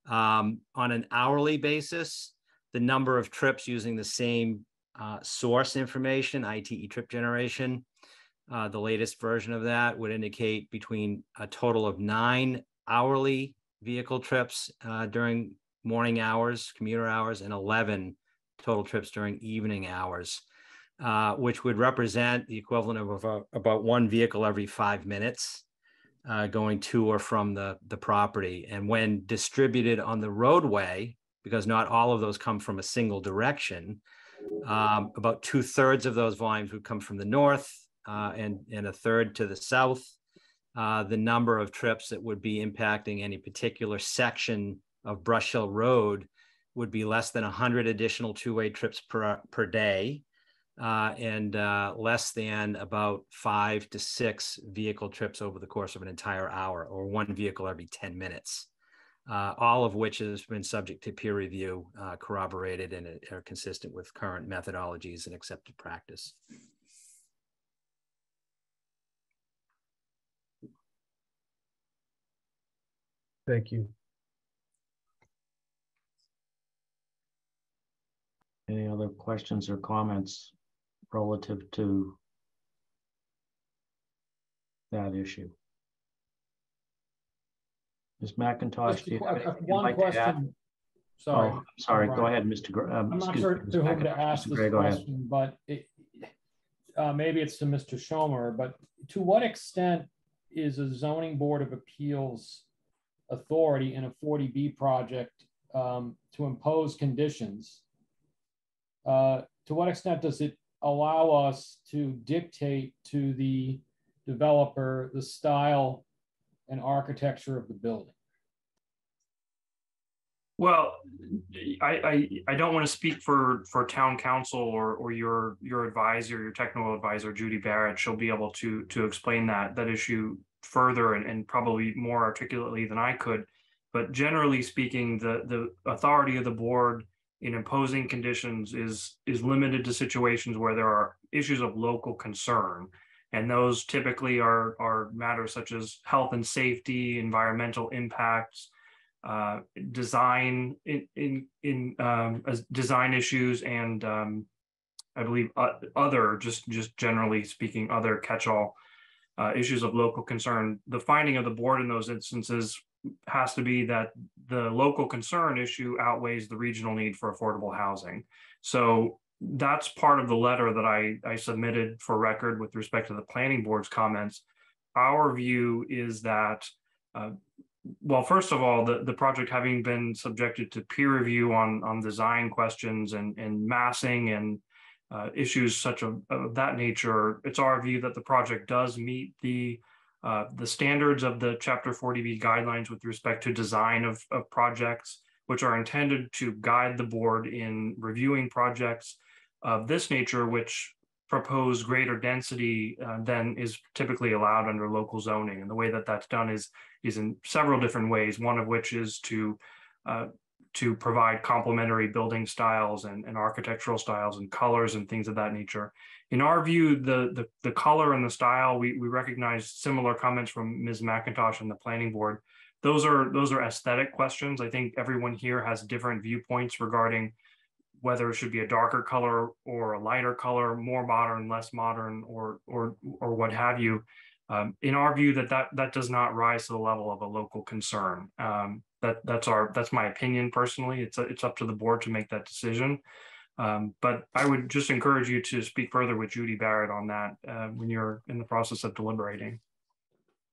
On an hourly basis, the number of trips using the same source information, ITE Trip Generation, the latest version of that would indicate between a total of 9 hourly vehicle trips during morning hours, commuter hours, and 11 total trips during evening hours, which would represent the equivalent of about 1 vehicle every 5 minutes going to or from the property. And when distributed on the roadway, because not all of those come from a single direction, about 2/3 of those volumes would come from the north and a third to the south. The number of trips that would be impacting any particular section of Brush Hill Road would be less than 100 additional two-way trips per day, and less than about 5 to 6 vehicle trips over the course of an entire hour, or 1 vehicle every 10 minutes, all of which has been subject to peer review, corroborated, and are consistent with current methodologies and accepted practice. Thank you. Any other questions or comments relative to that issue? Ms. McIntosh, do you have anything you'd One like to add? question. Sorry. Sorry, go Right. ahead, Mr. I'm not excuse sure me, Ms. to whom to McIntosh. ask Mr. this Gray, go ahead. question, but maybe it's to Mr. Schomer, but to what extent is a zoning board of appeals authority in a 40B project to impose conditions? To what extent does it allow us to dictate to the developer the style and architecture of the building? Well, I don't want to speak for town council or your advisor, your technical advisor, Judy Barrett. She'll be able to explain that issue further and probably more articulately than I could. But generally speaking, the authority of the board in imposing conditions is limited to situations where there are issues of local concern. And those typically are matters such as health and safety, environmental impacts, design design issues, and I believe other just generally speaking other catch-all issues of local concern. The finding of the board in those instances has to be that the local concern issue outweighs the regional need for affordable housing. So that's part of the letter that I submitted for record with respect to the planning board's comments. Our view is that well, first of all, the project having been subjected to peer review on design questions and massing and issues such of that nature, it's our view that the project does meet the standards of the Chapter 40B guidelines with respect to design of projects, which are intended to guide the board in reviewing projects of this nature, which propose greater density than is typically allowed under local zoning. And the way that that's done is in several different ways, one of which is to provide complementary building styles and architectural styles and colors and things of that nature. In our view, the color and the style, we recognize similar comments from Ms. McIntosh and the planning board. Those are aesthetic questions. I think everyone here has different viewpoints regarding whether it should be a darker color or a lighter color, more modern, less modern, or what have you. In our view, that does not rise to the level of a local concern. That's my opinion personally. It's up to the board to make that decision. But I would just encourage you to speak further with Judy Barrett on that when you're in the process of deliberating.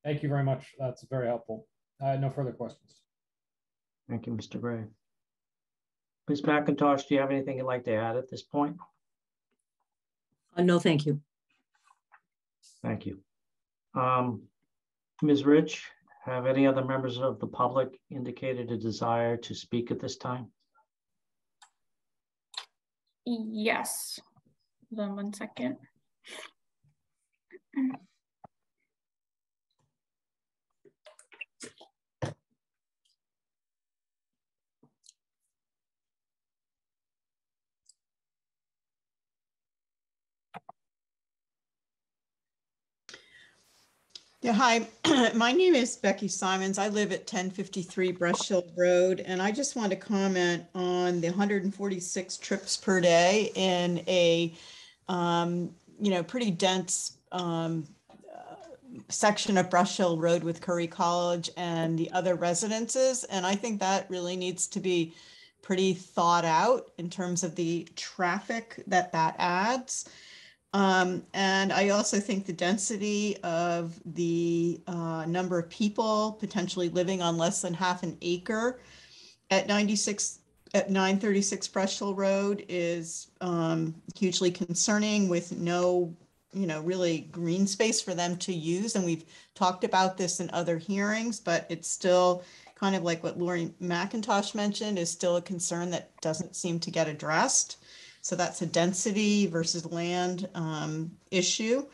Thank you very much. That's very helpful. I had no further questions. Thank you, Mr. Gray. Ms. McIntosh, do you have anything you'd like to add at this point? No, thank you. Thank you. Ms. Rich, have any other members of the public indicated a desire to speak at this time? Yes. Hold on 1 second. Yeah, hi. My name is Becky Simons. I live at 1053 Brush Hill Road, and I just want to comment on the 146 trips per day in a, pretty dense section of Brush Hill Road with Curry College and the other residences. And I think that really needs to be pretty thought out in terms of the traffic that adds. And I also think the density of the number of people potentially living on less than half an acre at 936 Brush Hill Road is hugely concerning, with no, really green space for them to use. And we've talked about this in other hearings, but it's still kind of like what Lori McIntosh mentioned, is still a concern that doesn't seem to get addressed. So that's a density versus land issue.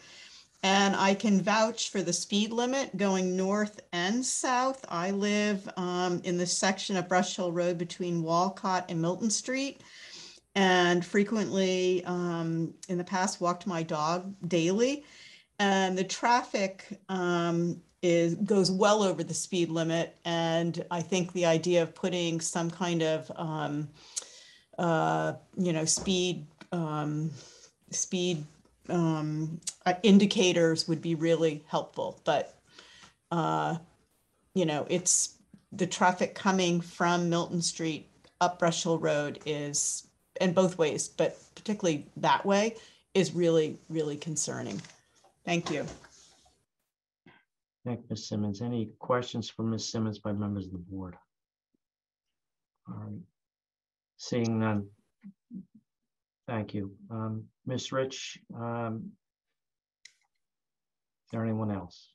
And I can vouch for the speed limit going north and south. I live in the section of Brush Hill Road between Walcott and Milton Street, and frequently in the past walked my dog daily. And the traffic goes well over the speed limit. And I think the idea of putting some kind of speed indicators would be really helpful. But, it's the traffic coming from Milton Street up Brush Hill Road is, and both ways, but particularly that way, is really, really concerning. Thank you. Thank you, Ms. Simmons. Any questions for Ms. Simmons by members of the board? All right. Seeing none. Thank you. Ms. Rich, is there anyone else?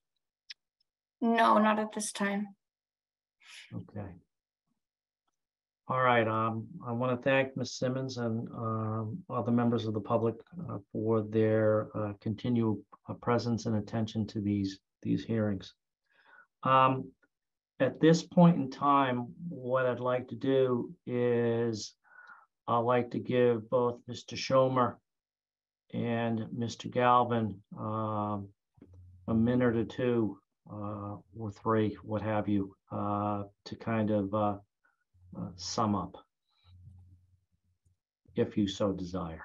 No, not at this time. Okay. All right. I want to thank Ms. Simmons and other members of the public for their continued presence and attention to these hearings. At this point in time, what I'd like to do is I'd like to give both Mr. Schomer and Mr. Galvin a minute or two or three, what have you, to kind of sum up, if you so desire.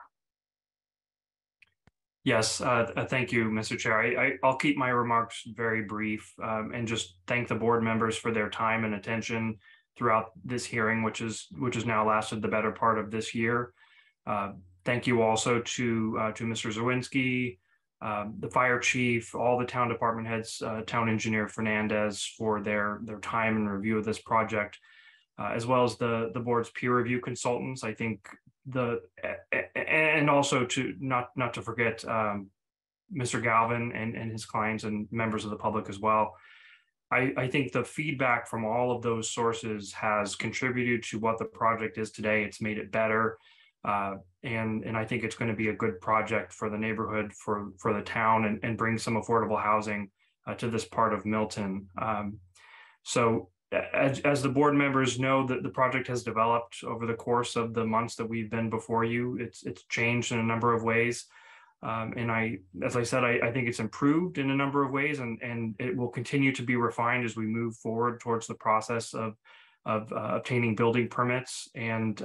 Yes, thank you, Mr. Chair. I'll keep my remarks very brief and just thank the board members for their time and attention throughout this hearing, which has now lasted the better part of this year. Thank you also to Mr. Zawinski, the fire chief, all the town department heads, town engineer Fernandez for their time and review of this project, as well as the board's peer review consultants. I think and also to not to forget Mr. Galvin and his clients and members of the public as well. I think the feedback from all of those sources has contributed to what the project is today. It's made it better. And I think it's going to be a good project for the neighborhood, for the town, and bring some affordable housing to this part of Milton. So as the board members know, that the project has developed over the course of the months that we've been before you. It's changed in a number of ways. And as I said, I think it's improved in a number of ways, and it will continue to be refined as we move forward towards the process of obtaining building permits. And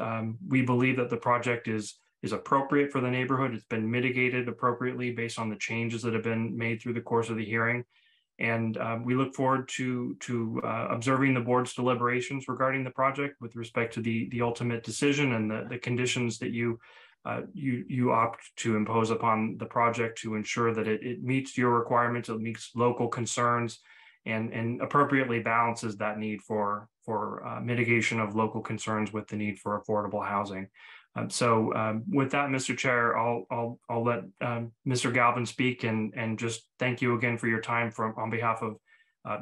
we believe that the project is appropriate for the neighborhood. It's been mitigated appropriately based on the changes that have been made through the course of the hearing. And we look forward to observing the board's deliberations regarding the project with respect to the ultimate decision and the conditions that you opt to impose upon the project to ensure that it meets your requirements, it meets local concerns, and appropriately balances that need for mitigation of local concerns with the need for affordable housing. So with that, Mr. Chair, I'll let Mr. Galvin speak and just thank you again for your time on behalf of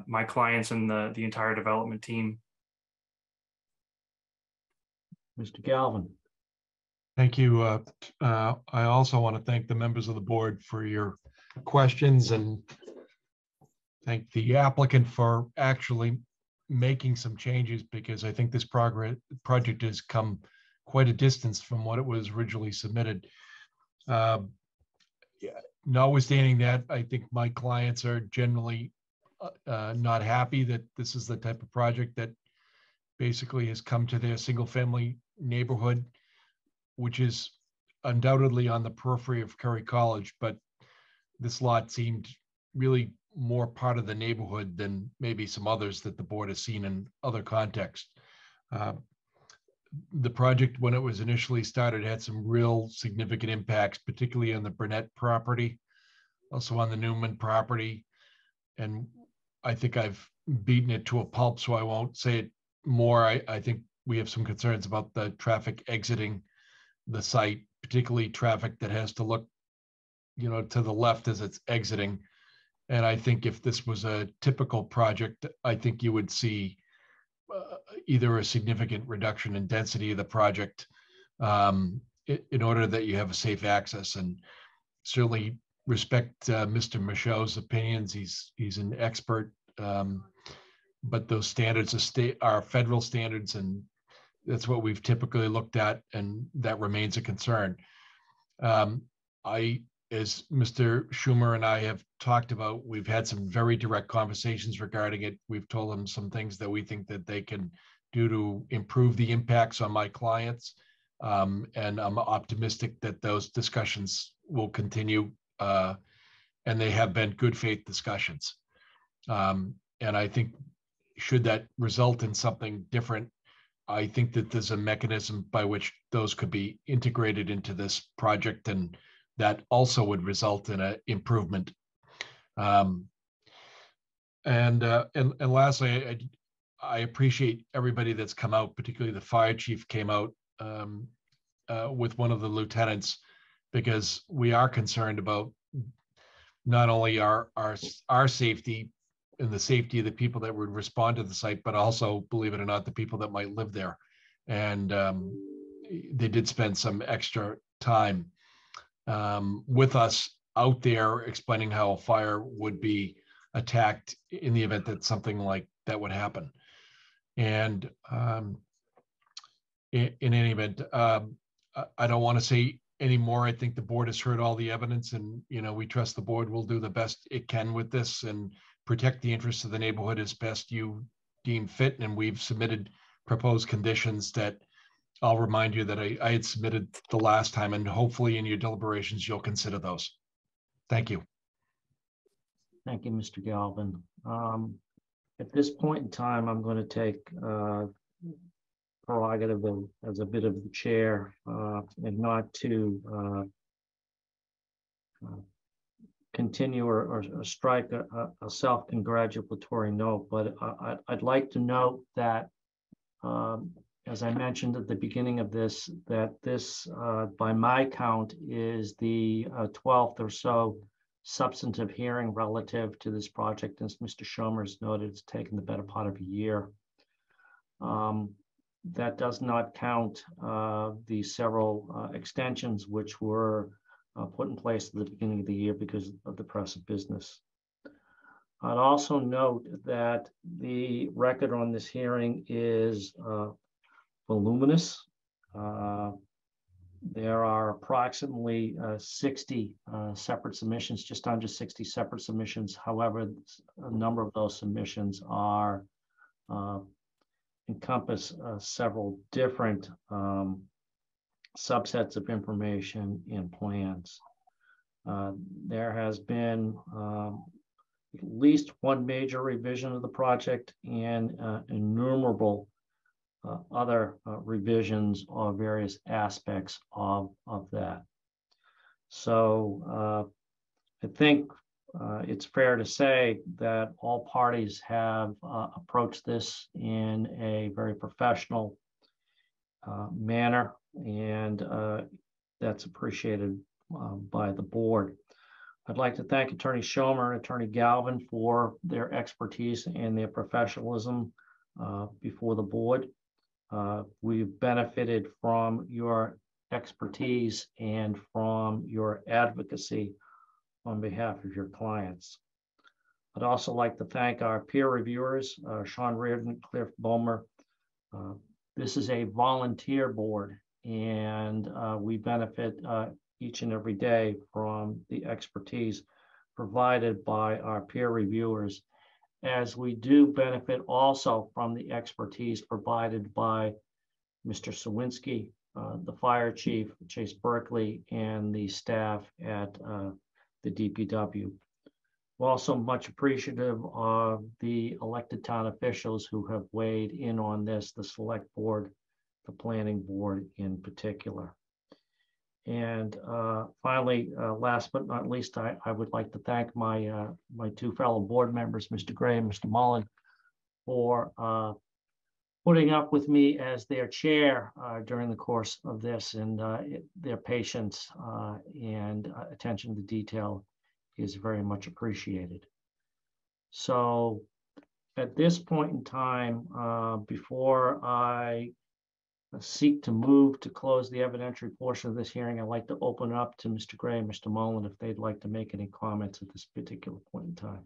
my clients and the entire development team. Mr. Galvin. Thank you. I also want to thank the members of the board for your questions and thank the applicant for actually making some changes, because I think this project has come quite a distance from what it was originally submitted. Notwithstanding that, I think my clients are generally not happy that this is the type of project that basically has come to their single family neighborhood, which is undoubtedly on the periphery of Curry College, but this lot seemed really more part of the neighborhood than maybe some others that the board has seen in other contexts. The project, when it was initially started, had some real significant impacts, particularly on the Burnett property, also on the Newman property. And I think I've beaten it to a pulp, so I won't say it more. I think we have some concerns about the traffic exiting the site, particularly traffic that has to look, to the left as it's exiting. And I think if this was a typical project, I think you would see either a significant reduction in density of the project in order that you have a safe access, and certainly respect Mr. Michaud's opinions. He's an expert, but those standards are federal standards, and that's what we've typically looked at, and that remains a concern. As Mr. Schumer and I have talked about, we've had some very direct conversations regarding it. We've told them some things that we think that they can do to improve the impacts on my clients. And I'm optimistic that those discussions will continue. And they have been good faith discussions. And I think should that result in something different, I think that there's a mechanism by which those could be integrated into this project, and that also would result in an improvement. And lastly, I appreciate everybody that's come out, particularly the fire chief came out with one of the lieutenants, because we are concerned about not only our safety and the safety of the people that would respond to the site, but also, believe it or not, the people that might live there. And they did spend some extra time with us out there explaining how a fire would be attacked in the event that something like that would happen. And in any event, I don't want to say any more. I think the board has heard all the evidence, and we trust the board will do the best it can with this and protect the interests of the neighborhood as best you deem fit. And we've submitted proposed conditions that I'll remind you that I had submitted the last time, and hopefully in your deliberations you'll consider those. Thank you. Thank you, Mr. Galvin. At this point in time, I'm going to take prerogative as a bit of the chair and not to continue or strike a self-congratulatory note, but I'd like to note that as I mentioned at the beginning of this, that this, by my count, is the 12th or so substantive hearing relative to this project. As Mr. Schomer's noted, it's taken the better part of a year. That does not count the several extensions which were put in place at the beginning of the year because of the press of business. I'd also note that the record on this hearing is voluminous. There are approximately 60 separate submissions, just under 60 separate submissions. However, a number of those submissions are encompass several different subsets of information and plans. There has been at least one major revision of the project and innumerable other revisions of various aspects of that. So I think it's fair to say that all parties have approached this in a very professional manner, and that's appreciated by the board. I'd like to thank Attorney Schomer and Attorney Galvin for their expertise and their professionalism before the board. We've benefited from your expertise and from your advocacy on behalf of your clients. I'd also like to thank our peer reviewers, Sean Reardon, Cliff Bomer. This is a volunteer board, and we benefit each and every day from the expertise provided by our peer reviewers, as we do benefit also from the expertise provided by Mr. Sawinski, the fire chief, Chase Berkeley, and the staff at the DPW. We're also much appreciative of the elected town officials who have weighed in on this, the select board, the planning board in particular. And finally, last but not least, I would like to thank my my two fellow board members, Mr. Gray and Mr. Mullen, for putting up with me as their chair during the course of this, and their patience and attention to detail is very much appreciated. So at this point in time, before I seek to move to close the evidentiary portion of this hearing, I'd like to open up to Mr. Gray and Mr. Mullen if they'd like to make any comments at this particular point in time.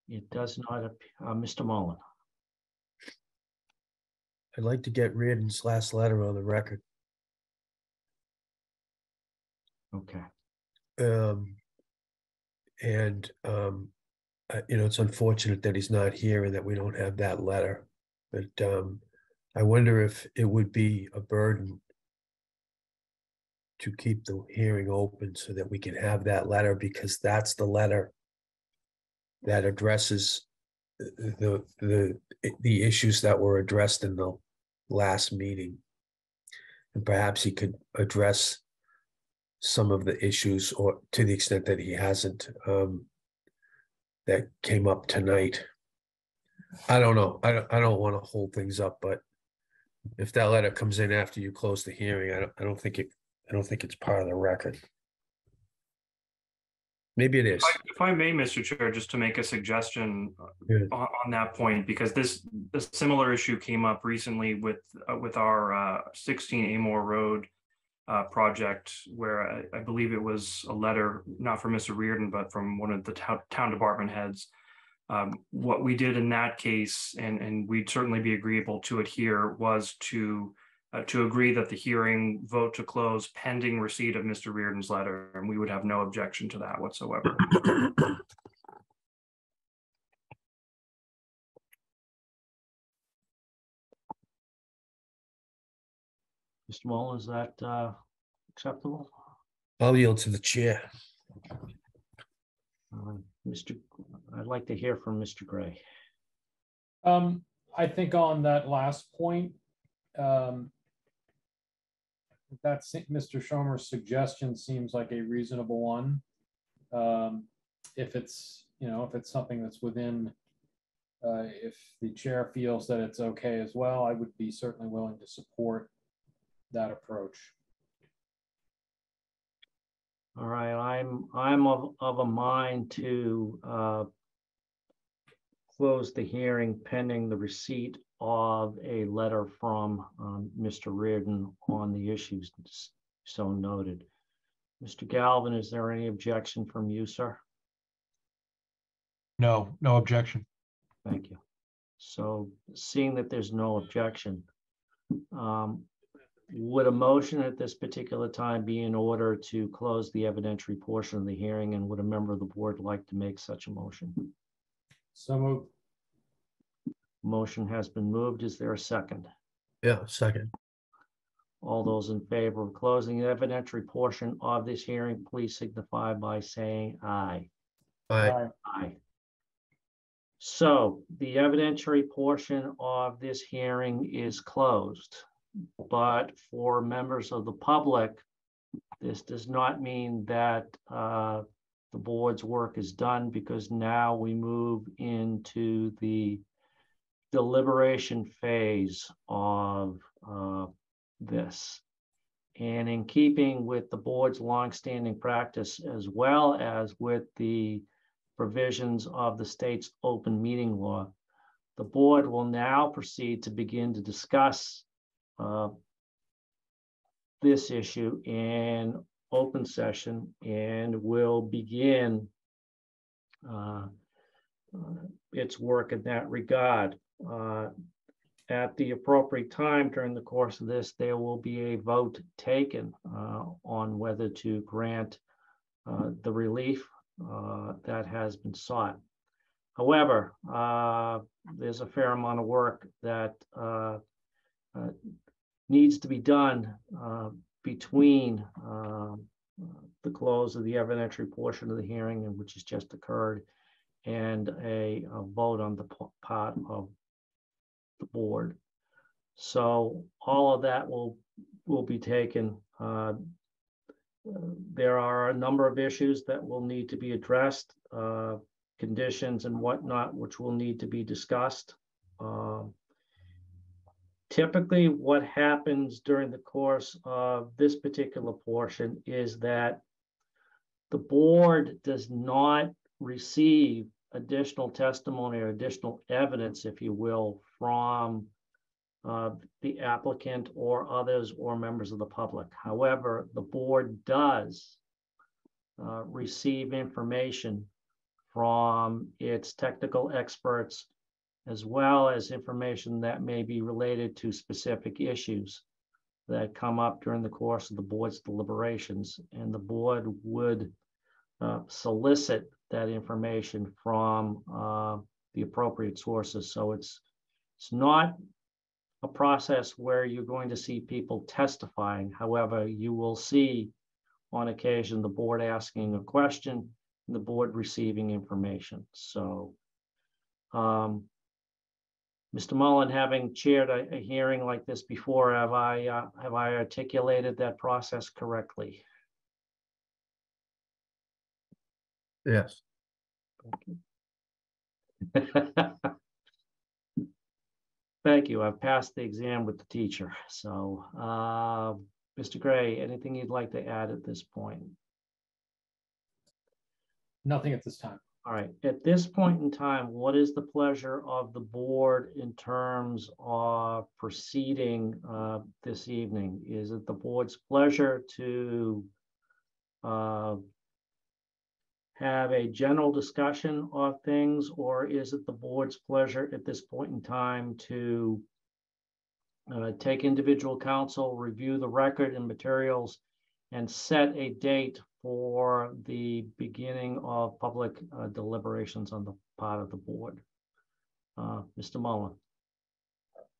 It does not appear. Mr. Mullen. I'd like to get Reardon's last letter on the record. Okay. It's unfortunate that he's not here and that we don't have that letter, but I wonder if it would be a burden to keep the hearing open so that we can have that letter, because that's the letter that addresses the issues that were addressed in the last meeting. And perhaps he could address some of the issues, or to the extent that he hasn't, that came up tonight. I don't know. I don't want to hold things up, but if that letter comes in after you close the hearing, I don't think it's part of the record. Maybe it is. If I may, Mr. Chair, just to make a suggestion on that point, because a similar issue came up recently with our 16 Amore Road project, where I believe it was a letter, not from Mr. Reardon, but from one of the town department heads. What we did in that case, and we'd certainly be agreeable to it here, was to agree that the hearing vote to close pending receipt of Mr. Reardon's letter, and we would have no objection to that whatsoever. Mr. Mullin, is that acceptable? I'll yield to the chair. I'd like to hear from Mr. Gray. I think on that last point, that's Mr. Schomer's suggestion seems like a reasonable one. If it's something that's within, if the chair feels that it's okay as well, I would be certainly willing to support that approach. All right, I'm of a mind to close the hearing pending the receipt of a letter from Mr. Reardon on the issues so noted. Mr. Galvin, is there any objection from you, sir? No objection. Thank you. So seeing that there's no objection, would a motion at this particular time be in order to close the evidentiary portion of the hearing, and would a member of the board like to make such a motion? So moved. Motion has been moved. Is there a second? Yeah, second. All those in favor of closing the evidentiary portion of this hearing, please signify by saying aye. Aye. Aye. So the evidentiary portion of this hearing is closed, but for members of the public, this does not mean that the board's work is done, because now we move into the deliberation phase of this. And in keeping with the board's longstanding practice, as well as with the provisions of the state's open meeting law, the board will now proceed to begin to discuss this issue in open session, and will begin its work in that regard. At the appropriate time during the course of this, there will be a vote taken on whether to grant the relief that has been sought. However, there's a fair amount of work that needs to be done between the close of the evidentiary portion of the hearing, which has just occurred, and a vote on the part of the board. So all of that will be taken. There are a number of issues that will need to be addressed, conditions and whatnot, which will need to be discussed. Typically, what happens during the course of this particular portion is that the board does not receive additional testimony or additional evidence, if you will, from the applicant or others or members of the public. However, the board does receive information from its technical experts, as well as information that may be related to specific issues that come up during the course of the board's deliberations. And the board would solicit that information from the appropriate sources. So it's not a process where you're going to see people testifying. However, you will see on occasion the board asking a question and the board receiving information. So Mr. Mullen, having chaired a hearing like this before, have I articulated that process correctly? Yes. Thank you. I've passed the exam with the teacher. So, Mr. Gray, anything you'd like to add at this point? Nothing at this time. All right. At this point in time, what is the pleasure of the board in terms of proceeding this evening? Is it the board's pleasure to have a general discussion of things, or is it the board's pleasure at this point in time to take individual counsel, review the record and materials, and set a date for the beginning of public deliberations on the part of the board? Mr. Mullen.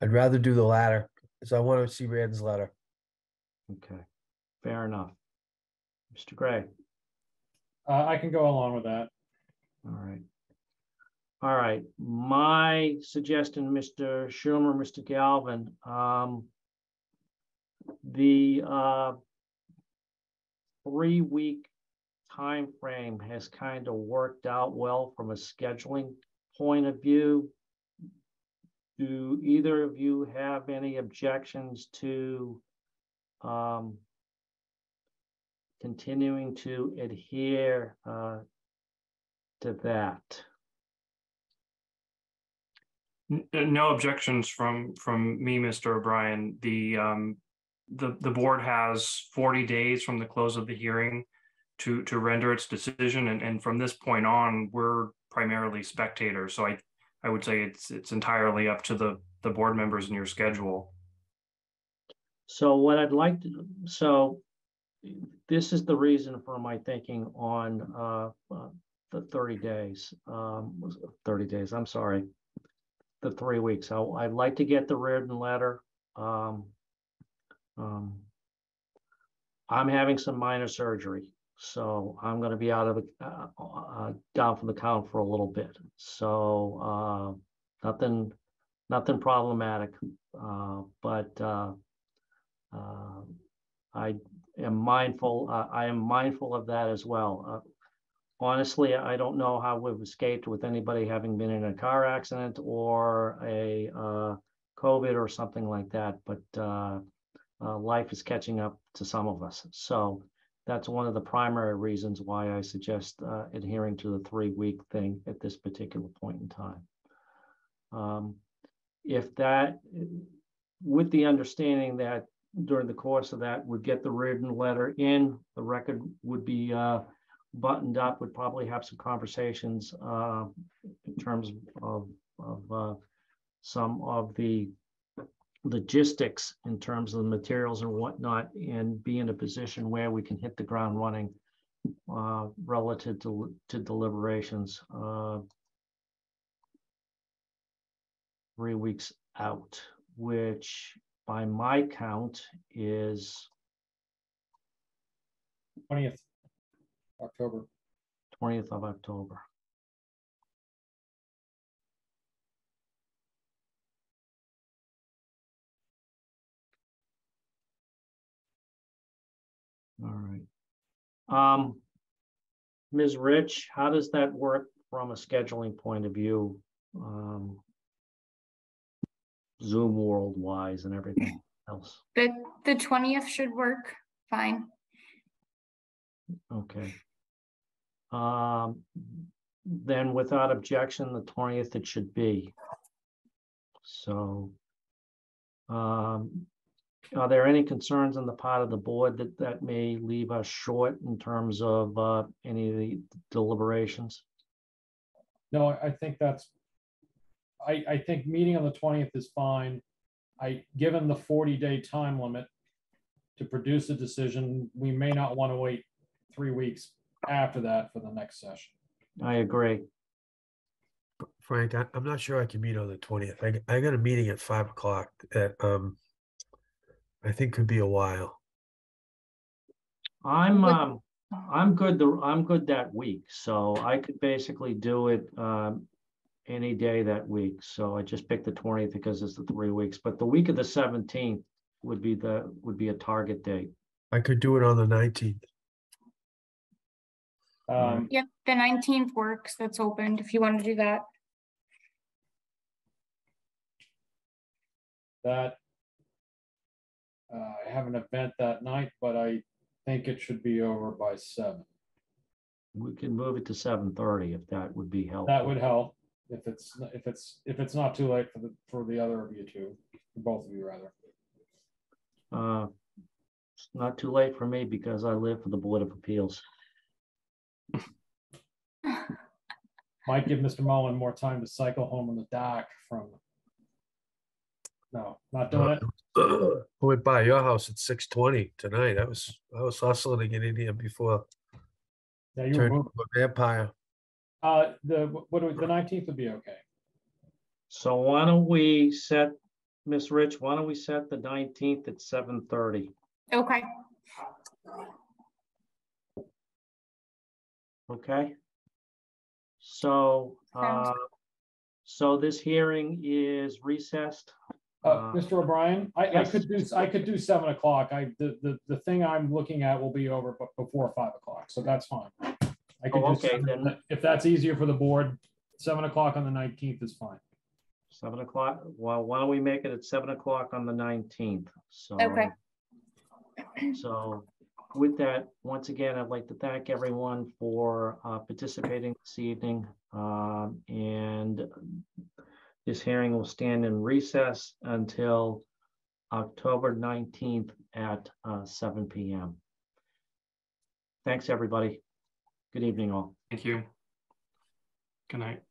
I'd rather do the latter, because I want to see Rand's letter. Okay, fair enough. Mr. Gray. I can go along with that. All right. All right. My suggestion, Mr. Schumer, Mr. Galvin, the 3-week time frame has kind of worked out well from a scheduling point of view. Do either of you have any objections to continuing to adhere to that? No objections from me, Mr. O'Brien. The board has 40 days from the close of the hearing to render its decision, and from this point on, we're primarily spectators. So I would say it's entirely up to the board members and your schedule. So what I'd like to, so this is the reason for my thinking on the 30 days, 30 days, I'm sorry, the 3 weeks. So I'd like to get the written letter. I'm having some minor surgery, so I'm going to be out of the down from the count for a little bit. So nothing problematic, but I am mindful. I am mindful of that as well. Honestly, I don't know how we've escaped with anybody having been in a car accident or a COVID or something like that, but life is catching up to some of us. So that's one of the primary reasons why I suggest adhering to the 3-week thing at this particular point in time. If that, with the understanding that during the course of that, would get the written letter in, the record would be buttoned up, would probably have some conversations in terms of some of the logistics in terms of the materials and whatnot, and be in a position where we can hit the ground running relative to deliberations 3 weeks out, which by my count is 20th October. 20th of October. All right. Ms. Rich, how does that work from a scheduling point of view? Zoom world wise and everything else. The 20th should work fine. Okay. Then without objection, the 20th it should be. So are there any concerns on the part of the board that may leave us short in terms of any of the deliberations? No, I think that's, I think meeting on the 20th is fine. Given the 40-day time limit to produce a decision, we may not want to wait 3 weeks after that for the next session. I agree. Frank, I'm not sure I can meet on the 20th. I got a meeting at 5 o'clock that I think could be a while. I'm good. I'm good that week, so I could basically do it any day that week. So I just picked the 20th because it's the 3 weeks, but the week of the 17th would be a target date. I could do it on the 19th. Yep, the 19th works. That's opened if you want to do that. That I have an event that night, but I think it should be over by 7. We can move it to 7:30 if that would be helpful. That would help if it's not too late for the other of you two, for both of you rather. It's not too late for me because I live for the Board of Appeals. Might give Mr. Mullen more time to cycle home in the dark from. No, not doing it. I went by your house at 6:20 tonight. I was hustling to get in here before Yeah, you were turned moving. into a vampire. The 19th would be okay. So why don't we set, Miss Rich, why don't we set the 19th at 7:30? Okay. Okay. So, Sounds so this hearing is recessed. Mr. O'Brien, I yes. could do 7 o'clock. The thing I'm looking at will be over before 5 o'clock, so that's fine. I could do okay, 7, then. if that's easier for the board. 7 o'clock on the 19th is fine. 7 o'clock. Well, why don't we make it at 7 o'clock on the 19th? So, Okay. So with that, once again, I'd like to thank everyone for participating this evening. And this hearing will stand in recess until October 19th at 7 p.m. Thanks, everybody. Good evening, all. Thank you. Good night.